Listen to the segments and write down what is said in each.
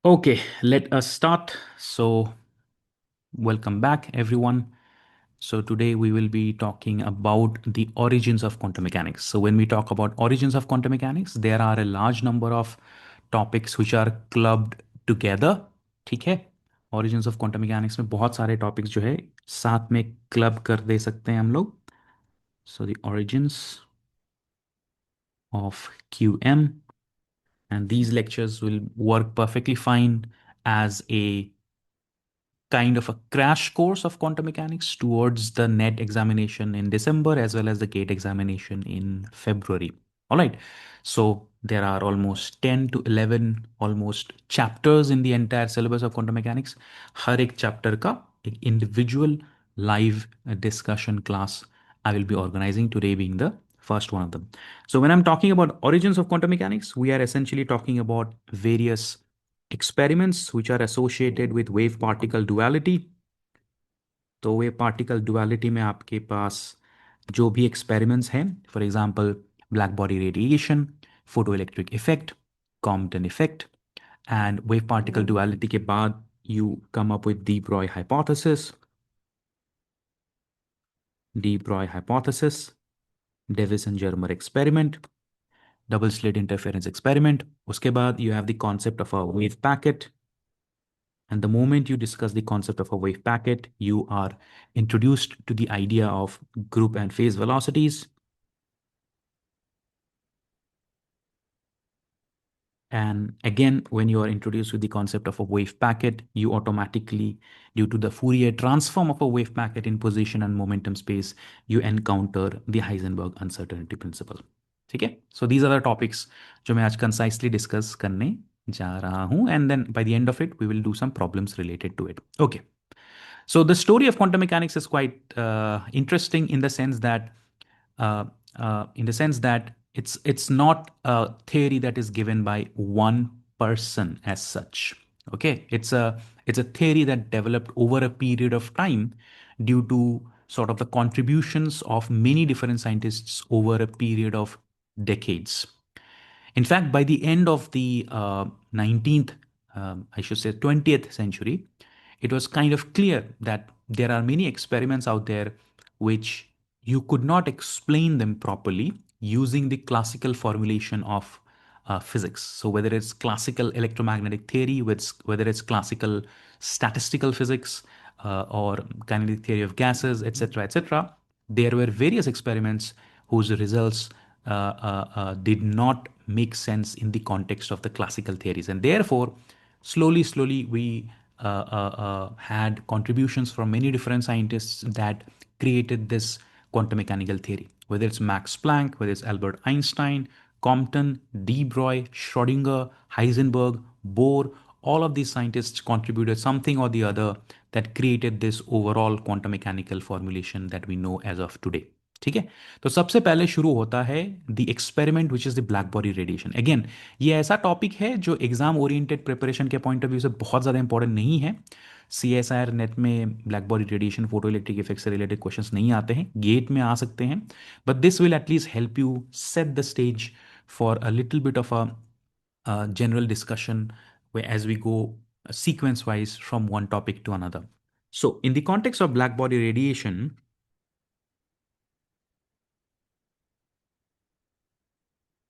Okay, let us start. So, welcome back, everyone. So, today we will be talking about the origins of quantum mechanics. So, when we talk about origins of quantum mechanics, there are a large number of topics which are clubbed together. ठीक है, origins of quantum mechanics में बहुत सारे topics जो है साथ में club कर दे सकते हैं हम लोग. So, the origins of QM, and these lectures will work perfectly fine as a kind of a crash course of quantum mechanics towards the NET examination in December as well as the GATE examination in February. All right. So there are almost 10 to 11 almost chapters in the entire syllabus of quantum mechanics. हर एक chapter का एक individual live discussion class I will be organizing, today being the first one of them. So when I'm talking about origins of quantum mechanics, we are essentially talking about various experiments which are associated with wave particle duality. तो wave particle duality में आपके पास जो भी experiments हैं, for example black body radiation, photoelectric effect, Compton effect, and wave particle duality के बाद you come up with de Broglie hypothesis, Davison-Germer experiment, double slit interference experiment. उसके बाद you have the concept of a wave packet. And the moment you discuss the concept of a wave packet, you are introduced to the idea of group and phase velocities. And again, when you are introduced with the concept of a wave packet, you automatically, due to the Fourier transform of a wave packet in position and momentum space, you encounter the Heisenberg uncertainty principle. ठीक है? So these are the topics जो मैं आज concisely discuss करने जा रहा हूँ, and then by the end of it, we will do some problems related to it. Okay. So the story of quantum mechanics is quite interesting uh, in the sense that it's not a theory that is given by one person as such. Okay, it's a theory that developed over a period of time due to sort of the contributions of many different scientists over a period of decades. In fact, by the end of the 19th, I should say 20th century, it was kind of clear that there are many experiments out there which you could not explain them properly using the classical formulation of physics. So whether it's classical electromagnetic theory, whether it's classical statistical physics or kinetic theory of gases, etc., etc., there were various experiments whose results did not make sense in the context of the classical theories, and therefore slowly we had contributions from many different scientists that created this quantum mechanical theory, whether it's Max Planck, whether it's Albert Einstein, Compton, de Broglie, Schrodinger, Heisenberg, Bohr. All of these scientists contributed something or the other that created this overall quantum mechanical formulation that we know as of today. ठीक है, तो सबसे पहले शुरू होता है the experiment which is the black body radiation. Again, ये ऐसा टॉपिक है जो एग्जाम ओरिएंटेड प्रिपरेशन के पॉइंट ऑफ व्यू से बहुत ज़्यादा इंपॉर्टेंट नहीं है. CSIR नेट में black body radiation photo electric effect से रिलेटेड क्वेश्चंस नहीं आते हैं, गेट में आ सकते हैं, but this will at least help you set the stage for a little bit of a general discussion where as we go sequence wise from one topic to another. So in the context of black body radiation,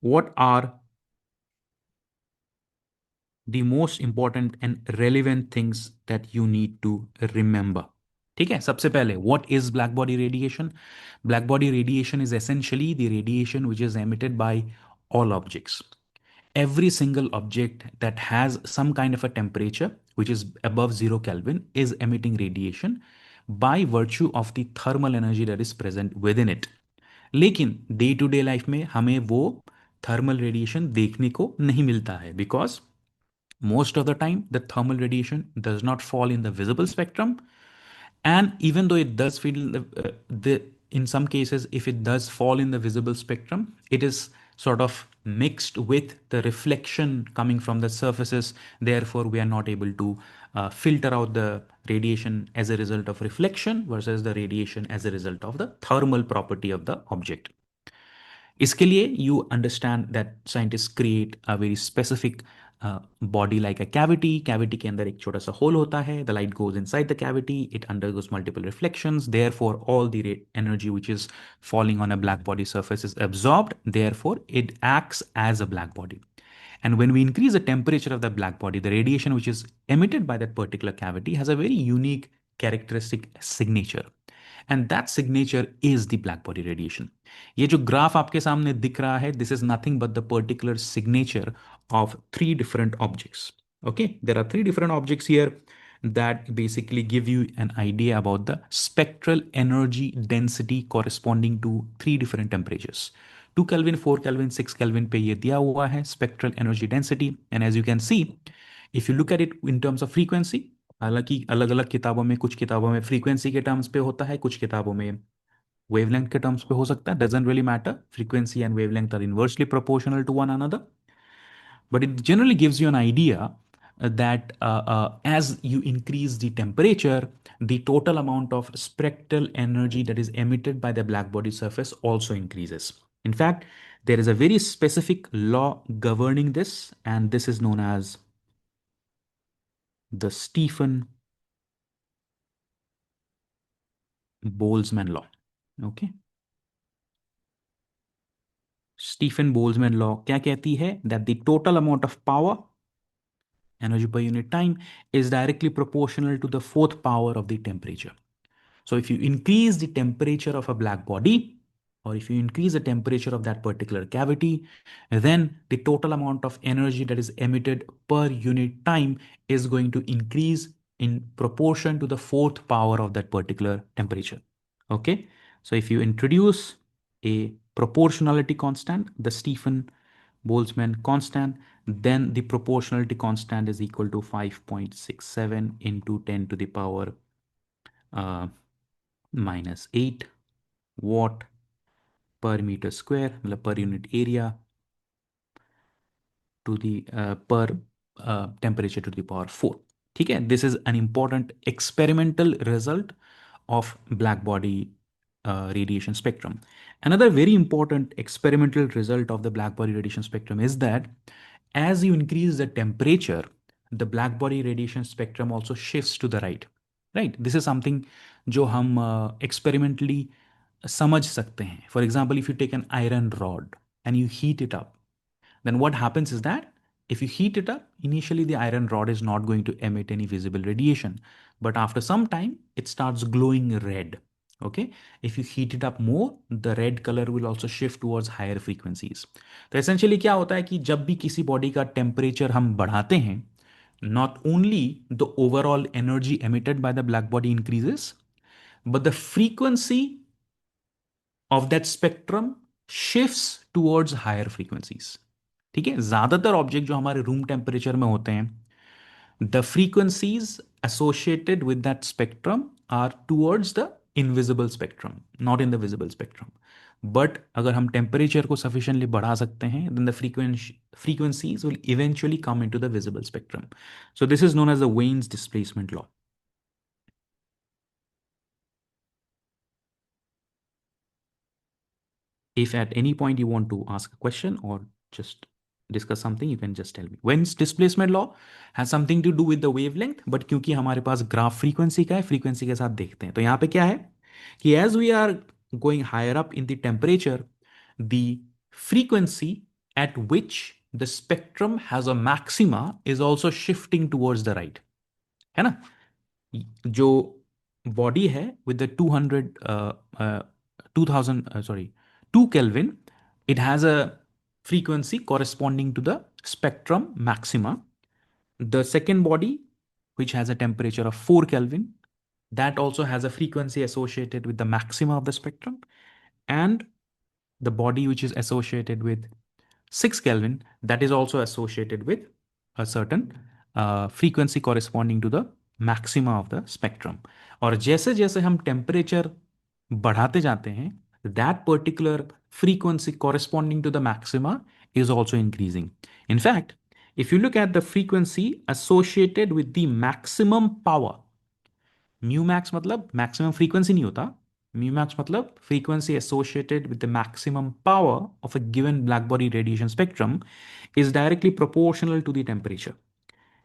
what are the most important and relevant things that you need to remember? ठीक है, सबसे पहले what is black body radiation? Black body radiation is essentially the radiation which is emitted by all objects. Every single object that has some kind of a temperature which is above 0 Kelvin is emitting radiation by virtue of the thermal energy that is present within it. लेकिन day to day life में हमें वो thermal radiation देखने को नहीं मिलता है, because most of the time the thermal radiation does not fall in the visible spectrum, and even though it does feel the in some cases if it does fall in the visible spectrum, it is sort of mixed with the reflection coming from the surfaces. Therefore we are not able to filter out the radiation as a result of reflection versus the radiation as a result of the thermal property of the object. इसके लिए you understand that scientist create a very specific body like a cavity. Cavity के अंदर एक छोटा सा whole होता है. The light goes inside the cavity, it undergoes multiple reflections, therefore all the energy which is falling on a black body surface is absorbed, therefore it acts as a black body. And when we increase the temperature of the black body, the radiation which is emitted by that particular cavity has a very unique characteristic signature. And that signature is the black body radiation. ये जो graph आपके सामने दिख रहा है, this is nothing but the particular signature of three different objects. Okay, there are three different objects here that basically give you an idea about the spectral energy density corresponding to three different temperatures. 2 Kelvin, 4 Kelvin, 6 Kelvin पे ये दिया हुआ है spectral energy density. And as you can see, if you look at it in terms of frequency, हालांकि अलग अलग किताबों में, कुछ किताबों में फ्रीक्वेंसी के टर्म्स पे होता है, कुछ किताबों में वेवलेंथ के टर्म्स पे हो सकता है. Doesn't really matter. Frequency and wavelength are inversely proportional to one another, but it generally gives you an idea that as you increase the temperature, the total amount of spectral energy that is emitted by the black body surface also increases. In fact, there is a very specific law governing this, and this is known as the Stephen Boltzmann law. Okay. Stephen Boltzmann law क्या कहती है? That the total amount of power, energy per unit time, is directly proportional to the fourth power of the temperature. So if you increase the temperature of a black body, or if you increase the temperature of that particular cavity, then the total amount of energy that is emitted per unit time is going to increase in proportion to the fourth power of that particular temperature. Okay. So if you introduce a proportionality constant, the Stephen Boltzmann constant, then the proportionality constant is equal to 5.67 into 10 to the power uh, minus 8 watt per meter square, मतलब per unit area, to the per temperature to the power 4. ठीक है. This is an important experimental result of black body radiation spectrum. Another very important experimental result of the black body radiation spectrum is that as you increase the temperature, the black body radiation spectrum also shifts to the right. Right? This is something जो हम experimentally समझ सकते हैं. For example, if you take an iron rod and you heat it up, then what happens is that if you heat it up, initially the iron rod is not going to emit any visible radiation, but after some time it starts glowing red. Okay, if you heat it up more, the red color will also shift towards higher frequencies. तो essentially क्या होता है कि जब भी किसी body का temperature हम बढ़ाते हैं, not only the overall energy emitted by the black body increases, but the frequency of that spectrum shifts towards higher frequencies. ठीक है. ज्यादातर ऑब्जेक्ट जो हमारे रूम टेम्परेचर में होते हैं, the frequencies associated with that spectrum are towards the invisible spectrum, not in the visible spectrum. But अगर हम टेम्परेचर को सफिशिएंटली बढ़ा सकते हैं, then the frequencies will eventually come into the visible spectrum. So this is known as the Wayne's displacement law. If at any point you want to ask a question or just discuss something, you can just tell me. When's displacement law has something to do with the wavelength, but क्योंकि हमारे पास graph frequency का है, frequency के साथ देखते हैं. तो यहाँ पे क्या है कि as we are going higher up in the temperature, the frequency at which the spectrum has a maxima is also shifting towards the right. है ना. जो बॉडी है with the 200 2000 sorry 2 Kelvin, it has a frequency corresponding to the spectrum maxima. The second body, which has a temperature of 4 Kelvin, that also has a frequency associated with the maxima of the spectrum. And the body which is associated with 6 Kelvin, that is also associated with a certain frequency corresponding to the maxima of the spectrum. और जैसे जैसे हम temperature बढ़ाते जाते हैं, that particular frequency corresponding to the maxima is also increasing. In fact, if you look at the frequency associated with the maximum power, mu max मतलब maximum frequency नहीं होता, Mu max मतलब frequency associated with the maximum power of a given black body radiation spectrum is directly proportional to the temperature.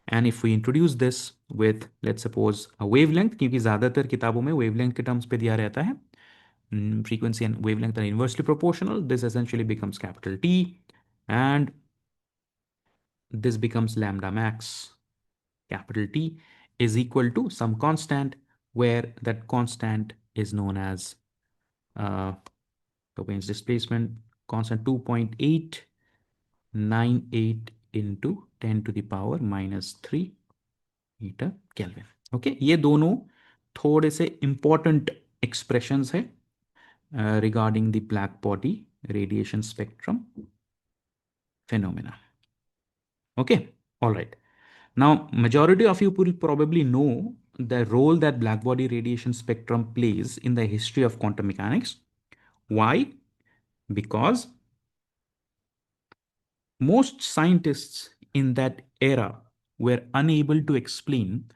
And if we introduce this with, let's suppose, a wavelength, क्योंकि ज़्यादातर किताबों में wavelength के terms पे दिया रहता है, frequency and wavelength are inversely proportional, this essentially becomes capital T, and this becomes lambda max, capital T, is equal to some constant, where that constant is known as Tobin's displacement constant 2.898 into 10 to the power minus 3 metre kelvin. Okay, ये दोनों थोड़े से important expressions है regarding the black body radiation spectrum phenomena. Okay, all right. Now, majority of you will probably know the role that black body radiation spectrum plays in the history of quantum mechanics. Why? Because most scientists in that era were unable to explain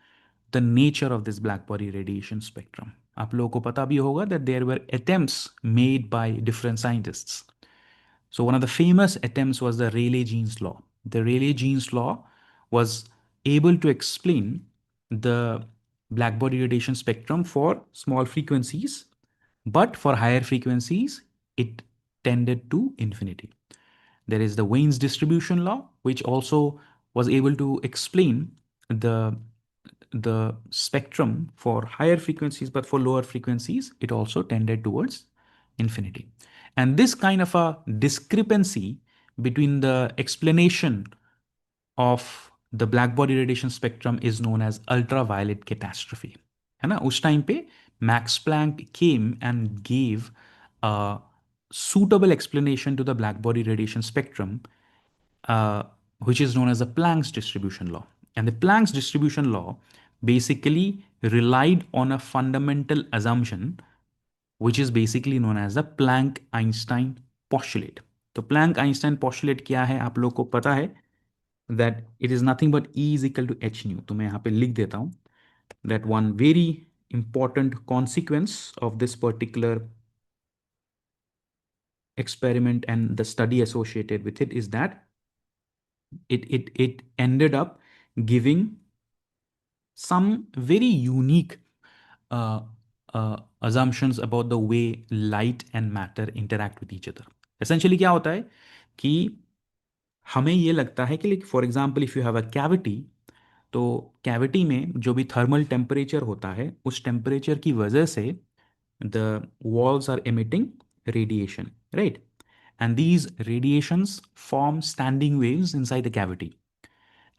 the nature of this black body radiation spectrum. आप लोगों को पता भी होगा that there were attempts made by different scientists. So one of the famous attempts was the Rayleigh-Jeans law. The Rayleigh-Jeans law was able to explain the black body radiation spectrum for small frequencies, but for higher frequencies, it tended to infinity. There is the Wien's distribution law, which also was able to explain the spectrum for higher frequencies, but for lower frequencies, it also tended towards infinity. And this kind of a discrepancy between the explanation of the black body radiation spectrum is known as ultraviolet catastrophe. है ना, उस time पे Max Planck came and gave a suitable explanation to the black body radiation spectrum, which is known as the Planck's distribution law. And the Planck's distribution law basically relied on a fundamental assumption, which is basically known as the Planck-Einstein postulate. तो Planck-Einstein postulate क्या है, आप लोग को पता है that it is nothing but E is equal to h nu. तो मैं यहाँ पे लिख देता हूँ that one very important consequence of this particular experiment and the study associated with it is that it ended up giving some very unique uh, assumptions about the way light and matter interact with each other. Essentially क्या होता है कि हमें ये लगता है कि for example if you have a cavity, तो कैविटी में जो भी थर्मल टेम्परेचर होता है उस टेम्परेचर की वजह से the walls are emitting radiation, right? And these radiations form standing waves inside the cavity.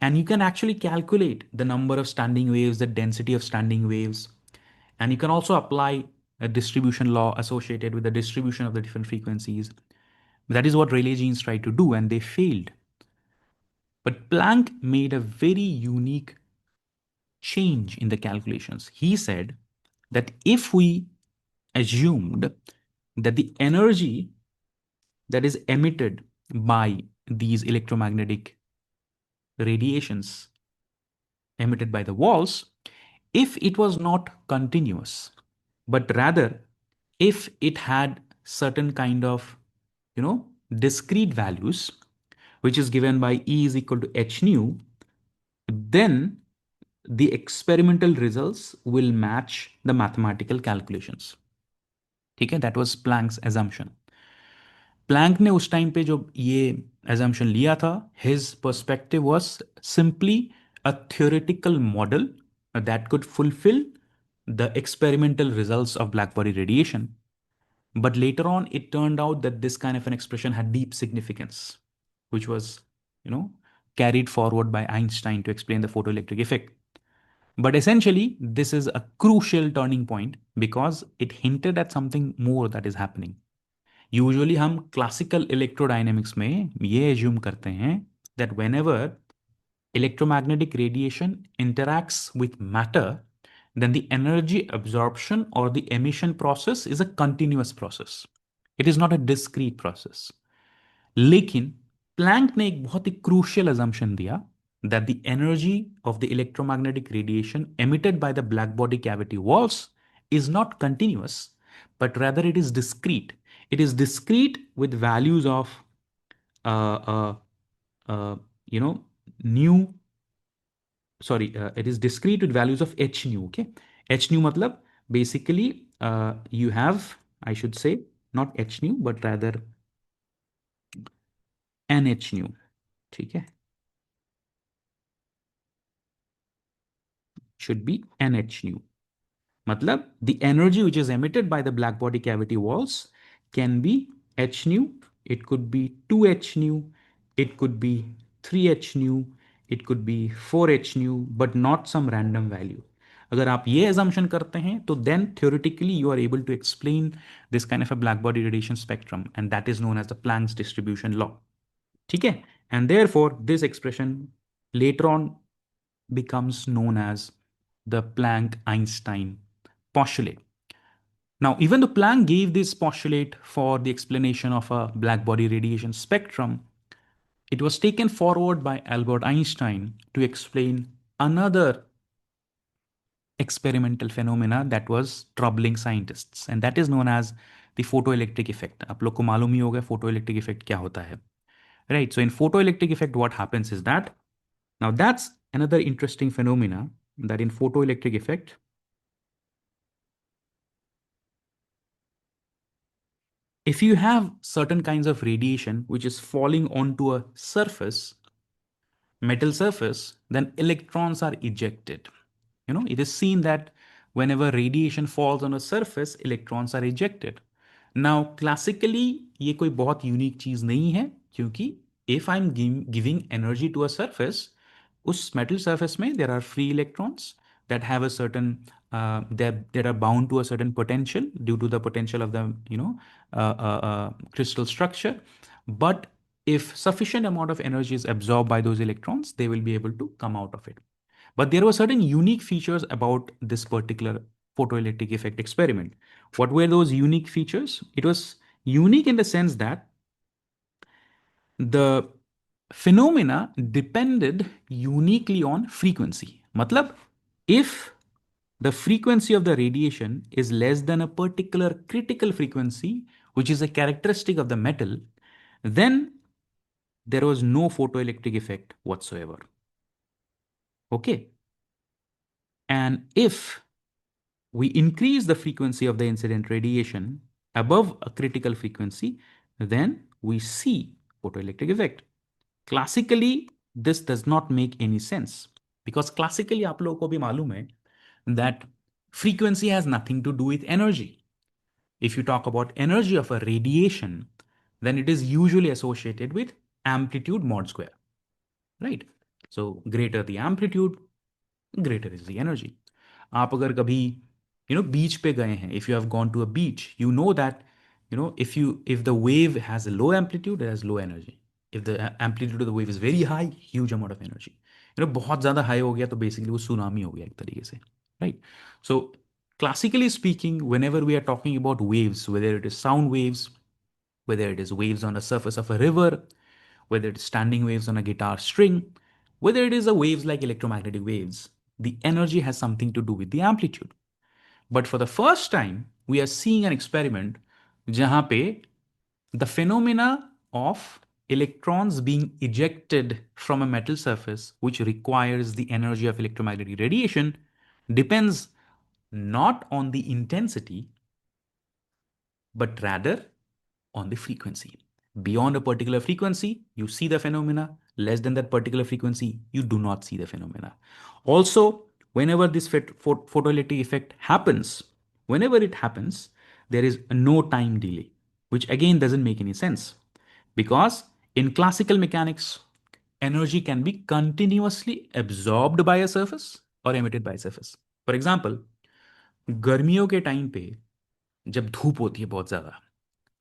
And you can actually calculate the number of standing waves, the density of standing waves. And you can also apply a distribution law associated with the distribution of the different frequencies. That is what Rayleigh-Jeans tried to do, and they failed. But Planck made a very unique change in the calculations. He said that if we assumed that the energy that is emitted by these electromagnetic radiations emitted by the walls, if it was not continuous, but rather if it had certain kind of, discrete values, which is given by E is equal to h nu, then the experimental results will match the mathematical calculations. ठीक है, that was Planck's assumption. Planck ने उस time पे जो ये assumption लिया था, his perspective was simply a theoretical model that could fulfill the experimental results of black body radiation. But later on, it turned out that this kind of an expression had deep significance, which was, carried forward by Einstein to explain the photoelectric effect. But essentially, this is a crucial turning point because it hinted at something more that is happening. Usually हम classical electrodynamics में ये assume करते हैं that when ever electromagnetic radiation interacts with matter, then the energy absorption or the emission process is a continuous process. It is not a discrete process. लेकिन Planck ने एक बहुत ही crucial assumption दिया that the energy of the electromagnetic radiation emitted by the black body cavity walls is not continuous, but rather it is discrete. It is discrete with values of uh, uh, uh, you know nu sorry, it is discrete with values of h nu. Okay, h nu matlab basically you have, I should say, not h nu but rather nh nu. ठीक है, should be nh nu. Matlab the energy which is emitted by the black body cavity walls can be h nu, it could be 2h nu, it could be 3h nu, it could be 4h nu, but not some random value. अगर आप ये assumption करते हैं तो then theoretically you are able to explain this kind of a black body radiation spectrum, and that is known as the Planck's distribution law. ठीक है, and therefore this expression later on becomes known as the Planck-Einstein postulate. Now, even though Planck gave this postulate for the explanation of a black body radiation spectrum, it was taken forward by Albert Einstein to explain another experimental phenomena that was troubling scientists, and that is known as the photoelectric effect. आप लोग को मालूम ही होगा photoelectric effect क्या होता है, right? So in photoelectric effect, what happens is that now that's another interesting phenomena, that in photoelectric effect, if you have certain kinds of radiation which is falling onto a surface, metal surface, then electrons are ejected. It is seen that whenever radiation falls on a surface, electrons are ejected. Now, classically, ये कोई बहुत unique चीज नहीं है, क्योंकि if I'm giving energy to a surface, उस metal surface में there are free electrons that have a certain that are bound to a certain potential due to the potential of the crystal structure. But if sufficient amount of energy is absorbed by those electrons, they will be able to come out of it. But there were certain unique features about this particular photoelectric effect experiment. What were those unique features? It was unique in the sense that the phenomena depended uniquely on frequency. Matlab, if the frequency of the radiation is less than a particular critical frequency, which is a characteristic of the metal, then there was no photoelectric effect whatsoever. Okay. And if we increase the frequency of the incident radiation above a critical frequency, then we see photoelectric effect. Classically, this does not make any sense, because classically आप लोगों को भी मालूम है that frequency has nothing to do with energy. If you talk about energy of a radiation, then it is usually associated with amplitude mod square, right? So greater the amplitude, greater is the energy. आप अगर कभी बीच पे गए हैं, if you have gone to a beach, you know that if the wave has a low amplitude, it has low energy. If the amplitude of the wave is very high, huge amount of energy. बहुत ज़्यादा high हो गया तो basically वो tsunami हो गया एक तरीके से, right? So classically speaking, whenever we are talking about waves, whether it is sound waves, whether it is waves on the surface of a river, whether it's standing waves on a guitar string, whether it is a waves like electromagnetic waves, the energy has something to do with the amplitude. But for the first time, we are seeing an experiment jahan pe the phenomena of electrons being ejected from a metal surface, which requires the energy of electromagnetic radiation, depends not on the intensity, but rather on the frequency. Beyond a particular frequency, you see the phenomena. Less than that particular frequency, you do not see the phenomena. Also, whenever this photoelectric effect happens, whenever it happens, there is no time delay, which again doesn't make any sense, because in classical mechanics, energy can be continuously absorbed by a surface or emitted by a surface. For example, गर्मियों के time पे जब धूप होती है बहुत ज़्यादा,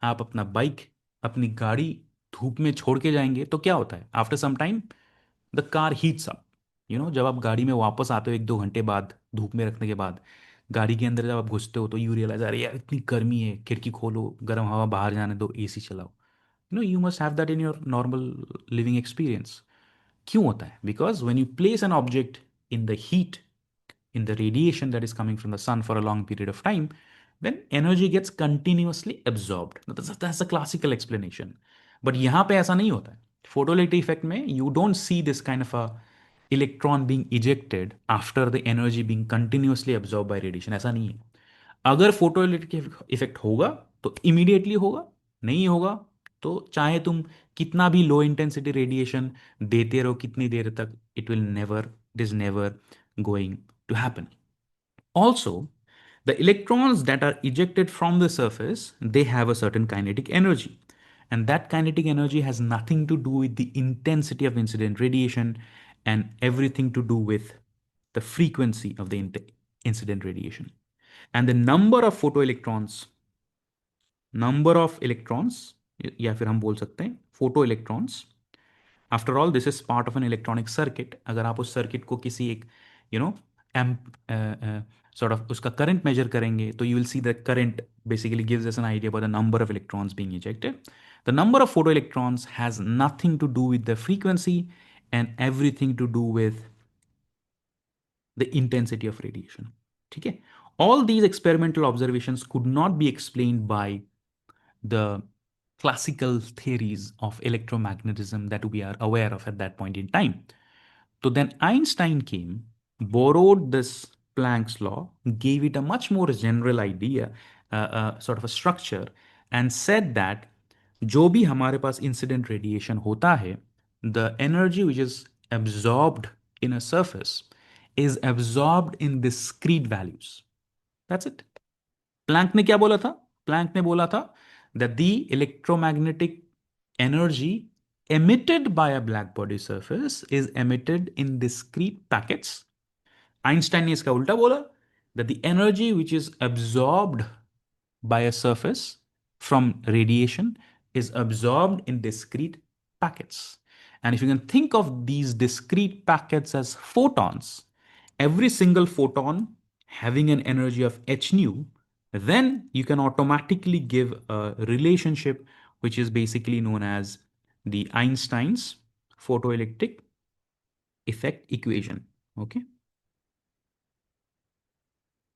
आप अपना बाइक, अपनी गाड़ी धूप में छोड़ के जाएंगे तो क्या होता है? After some time the car heats up. जब आप गाड़ी में वापस आते हो 1-2 घंटे बाद, धूप में रखने के बाद, गाड़ी के अंदर जब आप घुसते हो तो यू रियलाइज, अरे यार इतनी गर्मी है, खिड़की खोलो, गर्म हवा बाहर जाने दो, एसी चलाओ। You must have that in your normal living experience. क्यों होता है? Because when you place an object in the heat, in the radiation that is coming from the sun for a long period of time, when energy gets continuously absorbed. That's a classical explanation. But यहाँ पे ऐसा नहीं होता है. Photoelectric effect में you don't see this kind of a electron being ejected after the energy being continuously absorbed by radiation. ऐसा नहीं है. अगर फोटोइलेक्ट्रिक इफेक्ट होगा तो इमीडिएटली होगा, नहीं होगा तो चाहे तुम कितना भी लो इंटेंसिटी रेडिएशन देते रहो कितनी देर तक, it will never, it is never going to happen. Also, the electrons that are ejected from the surface, they have a certain kinetic energy. And that kinetic energy has nothing to do with the intensity of incident radiation and everything to do with the frequency of the incident radiation. And the number of electrons, या फिर हम बोल सकते हैं photo electrons. After all this is part of an electronic circuit. अगर आप उस circuit को किसी एक you know amp sort of उसका करंट मेजर करेंगे तो you will see the current basically gives us an idea about the number of electrons being ejected. The number of photoelectrons has nothing to do with the frequency and everything to do with the intensity of radiation. ठीक है. All these experimental observations could not be explained by the classical theories of electromagnetism that we are aware of at that point in time. So then Einstein came, borrowed this Planck's law, gave it a much more general idea, sort of a structure, and said that जो भी हमारे पास incident radiation होता है, the energy which is absorbed in a surface is absorbed in discrete values. That's it. Planck ने क्या बोला था? Planck ने बोला था that the electromagnetic energy emitted by a black body surface is emitted in discrete packets. Einstein ने इसका उल्टा बोला that the energy which is absorbed by a surface from radiation is absorbed in discrete packets. And if you can think of these discrete packets as photons, every single photon having an energy of h nu, then you can automatically give a relationship which is basically known as the Einstein's photoelectric effect equation. Okay.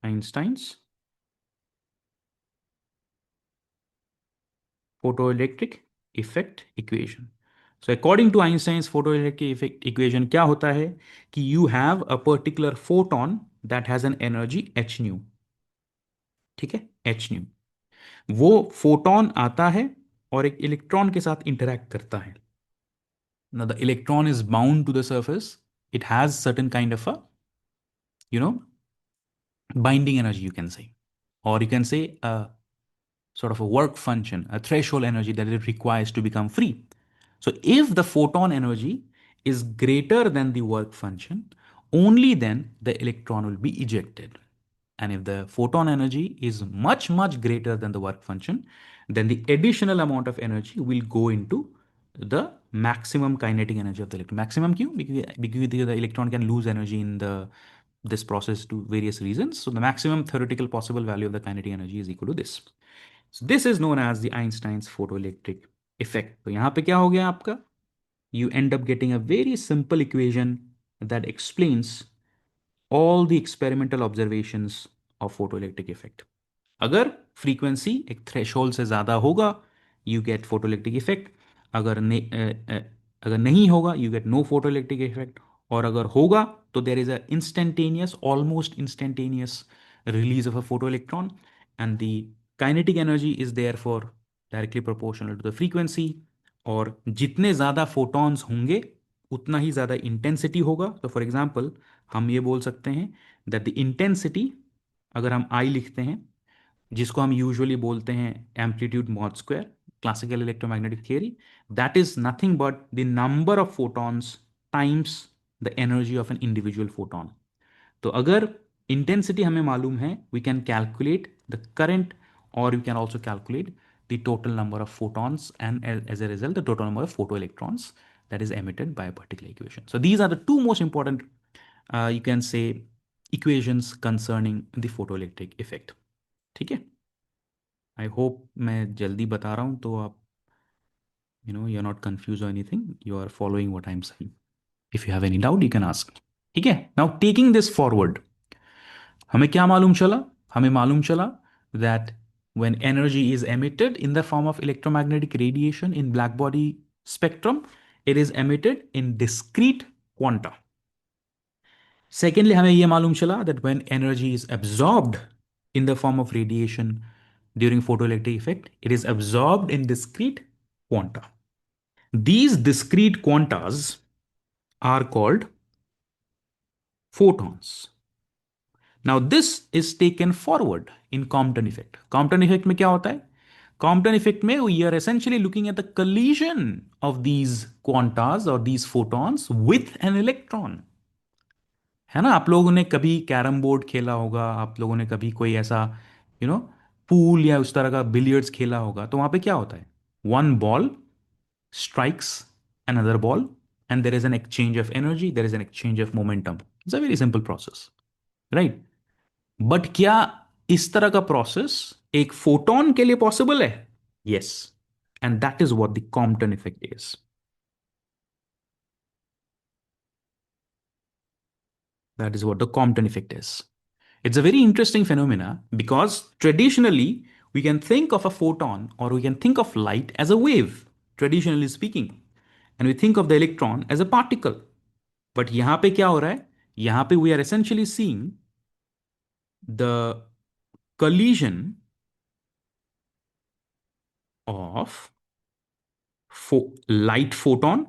Einstein's photoelectric effect equation. So according to Einstein's photoelectric effect equation, क्या होता है कि you have a particular photon that has an energy h nu. ठीक है, h nu. वो photon आता है और एक इलेक्ट्रॉन के साथ इंटरैक्ट करता है. Now the electron is bound to the surface. It has certain kind of a, you know, binding energy, you can say, or you can say a sort of a work function, a threshold energy that it requires to become free. So if the photon energy is greater than the work function, only then the electron will be ejected. And if the photon energy is much, much greater than the work function, then the additional amount of energy will go into the maximum kinetic energy of the electron. Maximum क्यों? Because the electron can lose energy in this process to various reasons. So the maximum theoretical possible value of the kinetic energy is equal to this. So this is known as the Einstein's photoelectric effect. तो यहाँ पे क्या हो गया आपका? You end up getting a very simple equation that explains all the experimental observations of photoelectric effect. अगर frequency एक threshold से ज़्यादा होगा यू गेट फोटोइलेक्ट्रिक इफेक्ट. अगर नहीं होगा you get no photoelectric effect. और अगर होगा तो there is a instantaneous, almost instantaneous release of a photoelectron and the kinetic energy is therefore directly proportional to the frequency. और जितने ज़्यादा फोटॉन्स होंगे उतना ही ज़्यादा इंटेंसिटी होगा. तो फॉर एग्जाम्पल हम ये बोल सकते हैं दैट द इंटेंसिटी, अगर हम आई लिखते हैं जिसको हम यूजुअली बोलते हैं amplitude mod square, classical electromagnetic theory, that is nothing but the number of photons times the energy of an individual photon. तो अगर इंटेंसिटी हमें मालूम है we can calculate the current और you can also calculate the total number of photons and as a result the total number of photoelectrons that is emitted by a particular equation. So these are the two most important you can say equations concerning the photoelectric effect. ठीक है. I hope मैं जल्दी बता रहा हूँ तो आप you are not confuse और anything, you are following what I am saying. If you have any doubt you can ask. ठीक है. नाउ टेकिंग दिस फॉरवर्ड, हमें क्या मालूम चला? हमें मालूम चला that when energy is emitted in the form of electromagnetic radiation in black body spectrum, it is emitted in discrete quanta. Secondly, हमें ये मालूम चला that when energy is absorbed in the form of radiation during photoelectric effect, it is absorbed in discrete quanta. These discrete quantas are called photons. Now this is taken forward in Compton effect. Compton effect में क्या होता है? Compton effect में we are essentially looking at the collision of these quantas or these photons with an electron. है ना? आप लोगों ने कभी कैरम बोर्ड खेला होगा, आप लोगों ने कभी कोई ऐसा यू नो पूल या उस तरह का बिलियर्ड्स खेला होगा, तो वहां पे क्या होता है? One ball strikes another ball and there is an exchange of energy, there is an exchange of momentum. It's a very simple process, right? But क्या इस तरह का प्रोसेस एक फोटोन के लिए पॉसिबल है? Yes, and that is what the Compton effect is. That is what the Compton effect is. It's a very interesting phenomena because traditionally we can think of a photon or we can think of light as a wave, traditionally speaking, and we think of the electron as a particle. But यहाँ पे क्या हो रहा है? यहाँ पे we are essentially seeing the collision of light photon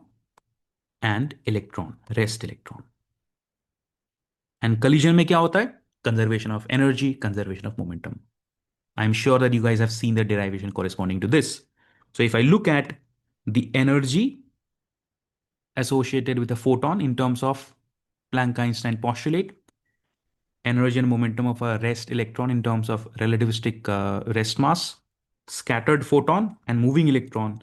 and electron, rest electron. And collision में क्या होता है? Conservation of energy, conservation of momentum. I'm sure that you guys have seen the derivation corresponding to this. So if I look at the energy associated with a photon in terms of Planck-Einstein postulate, energy and momentum of a rest electron in terms of relativistic rest mass, scattered photon and moving electron,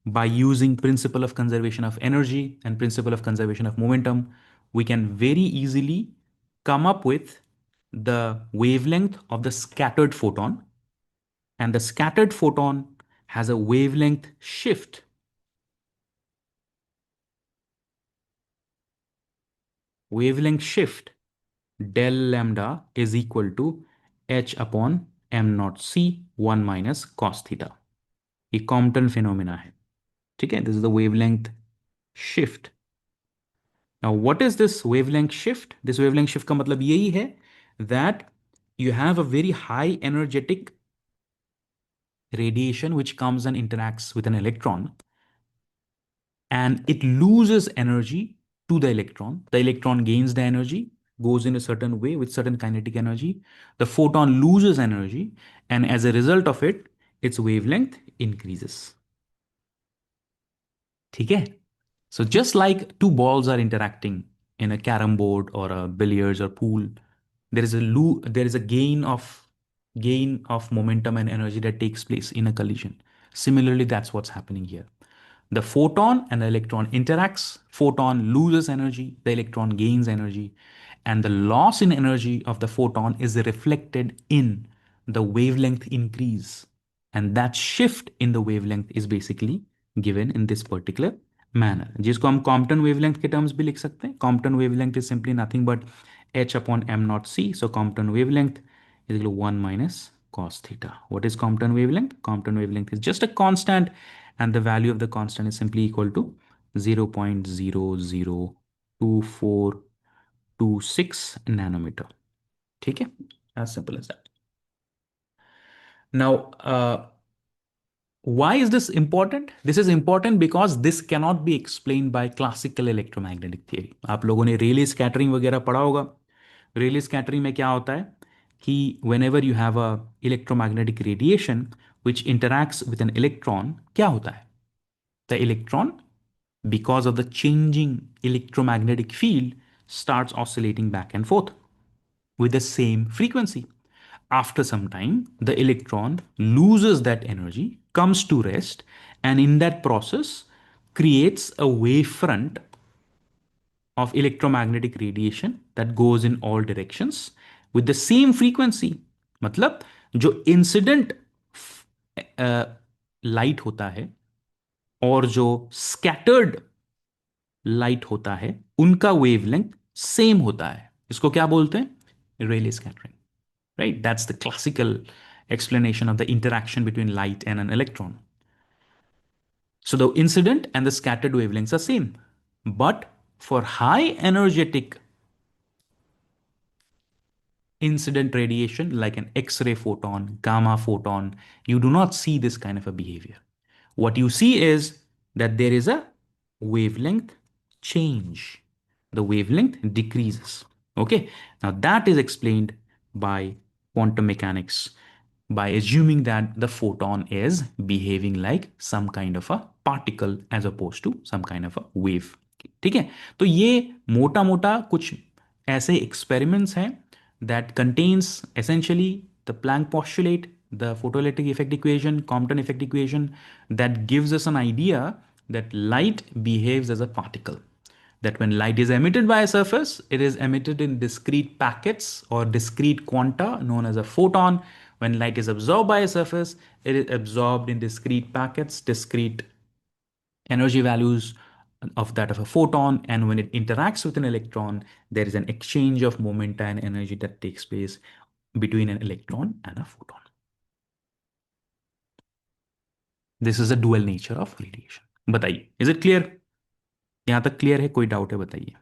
by using principle of conservation of energy and principle of conservation of momentum, we can very easily come up with the wavelength of the scattered photon, and the scattered photon has a wavelength shift. Wavelength shift del lambda is equal to h upon m naught c 1 minus cos theta. ये Compton phenomena है. ठीक है? This is the wavelength shift. Now, what is this wavelength shift? This wavelength shift का मतलब यही है that you have a very high energetic radiation which comes and interacts with an electron, and it loses energy to the electron. The electron gains the energy, goes in a certain way with certain kinetic energy. The photon loses energy, and as a result of it, its wavelength increases. ठीक है? So just like two balls are interacting in a carom board or a billiards or pool, there is a gain of momentum and energy that takes place in a collision. Similarly, that's what's happening here. The photon and the electron interacts, photon loses energy, the electron gains energy, and the loss in energy of the photon is reflected in the wavelength increase. And that shift in the wavelength is basically given in this particular manner, जिसको हम Compton wavelength के terms भी लिख सकते हैं. Compton wavelength is simply nothing but h upon m naught c. So Compton wavelength is equal to 1 minus cos theta. What is Compton wavelength? Compton wavelength is just a constant, and the value of the constant is simply equal to 0.002426 nanometer. ठीक है? As simple as that. Now, why is this important? This is important because this cannot be explained by classical electromagnetic theory. आप लोगों ने रेले scattering वगैरह पढ़ा होगा. रेले scattering में क्या होता है कि whenever you have a electromagnetic radiation which interacts with an electron, क्या होता है? The electron, because of the changing electromagnetic field, starts oscillating back and forth with the same frequency. After some time, the electron loses that energy, comes to rest, and in that process creates a wavefront of electromagnetic radiation that goes in all directions with the same frequency. मतलब जो incident light होता है और जो scattered light होता है उनका wavelength same होता है. इसको क्या बोलते हैं? रेले scattering. Right? That's the classical explanation of the interaction between light and an electron. So the incident and the scattered wavelengths are same. But for high energetic incident radiation like an X-ray photon, gamma photon, you do not see this kind of a behavior. What you see is that there is a wavelength change. The wavelength decreases. Okay. Now that is explained by quantum mechanics by assuming that the photon is behaving like some kind of a particle as opposed to some kind of a wave. ठीक है, तो ये मोटा मोटा कुछ ऐसे experiments हैं that contains essentially the Planck postulate, the photoelectric effect equation, Compton effect equation, that gives us an idea that light behaves as a particle, that when light is emitted by a surface, it is emitted in discrete packets or discrete quanta known as a photon. When light is absorbed by a surface, it is absorbed in discrete packets, discrete energy values of that of a photon. And when it interacts with an electron, there is an exchange of momenta and energy that takes place between an electron and a photon. This is a dual nature of radiation. बताइए, is it clear? यहां तक clear है? कोई doubt है बताइए.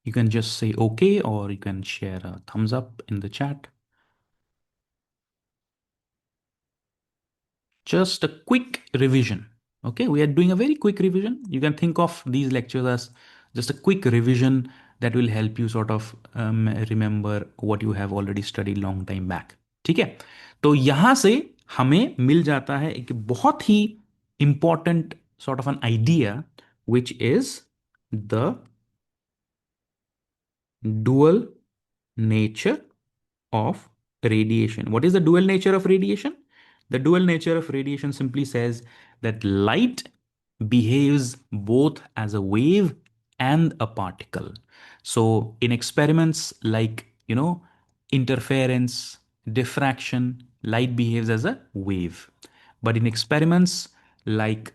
You can just say okay, or you can share a thumbs up in the chat. Just a quick revision. Okay, we are doing a very quick revision. You can think of these lectures as just a quick revision that will help you sort of remember what you have already studied long time back. ठीक है, तो यहां से हमें मिल जाता है एक बहुत ही important sort of an idea, which is the dual nature of radiation. What is the dual nature of radiation? The dual nature of radiation simply says that light behaves both as a wave and a particle. So in experiments like, interference, diffraction, light behaves as a wave. But in experiments like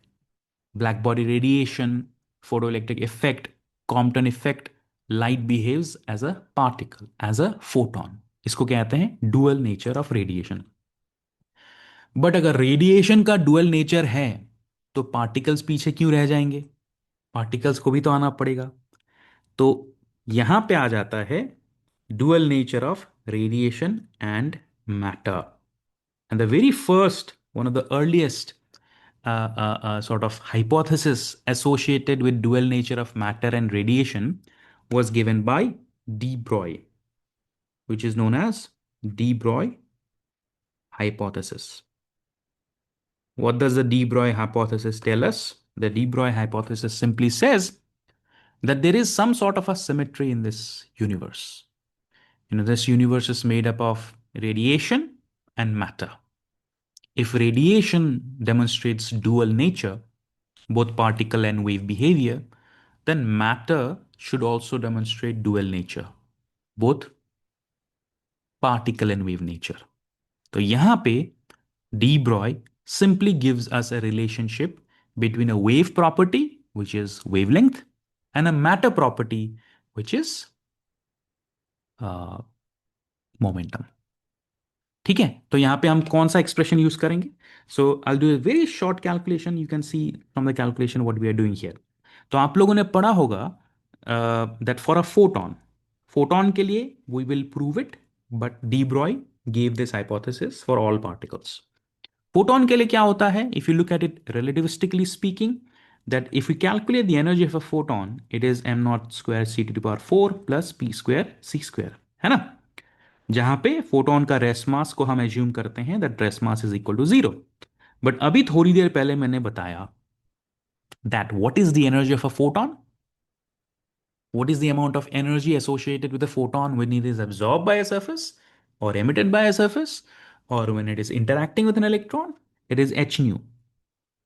black body radiation, photoelectric effect, Compton effect, light behaves as a particle, as a photon. इसको क्या कहते हैं? Dual nature of radiation. But अगर radiation का dual nature है तो particles पीछे क्यों रह जाएंगे? पार्टिकल्स को भी तो आना पड़ेगा. तो यहां पे आ जाता है dual nature of radiation and matter. And the very first, one of the earliest sort of hypothesis associated with dual nature of matter and radiation was given by de Broglie, which is known as de Broglie hypothesis. What does the de Broglie hypothesis tell us? The de Broglie hypothesis simply says that there is some sort of a symmetry in this universe. This universe is made up of radiation and matter. If radiation demonstrates dual nature, both particle and wave behavior, then matter should also demonstrate dual nature, both particle and wave nature. तो यहां पे de Broglie simply gives us a relationship between a wave property, which is wavelength, and a matter property, which is momentum. ठीक है, तो यहां पे हम कौन सा एक्सप्रेशन यूज करेंगे? So I do a very short calculation. You can see from the calculation what we are doing here. तो आप लोगों ने पढ़ा होगा that for a photon, photon के लिए we will prove it, but de Broglie gave this hypothesis for all particles. Photon के लिए क्या होता है? If you look at it relativistically speaking, that if we calculate the energy of a photon, it is m naught square c to the power 4 plus p square c square, है ना? जहां पे photon का rest mass को हम assume करते हैं that rest mass is equal to 0. But अभी थोड़ी देर पहले मैंने बताया that what is the energy of a photon. What is the amount of energy associated with a photon when it is absorbed by a surface or emitted by a surface or when it is interacting with an electron? It is h nu.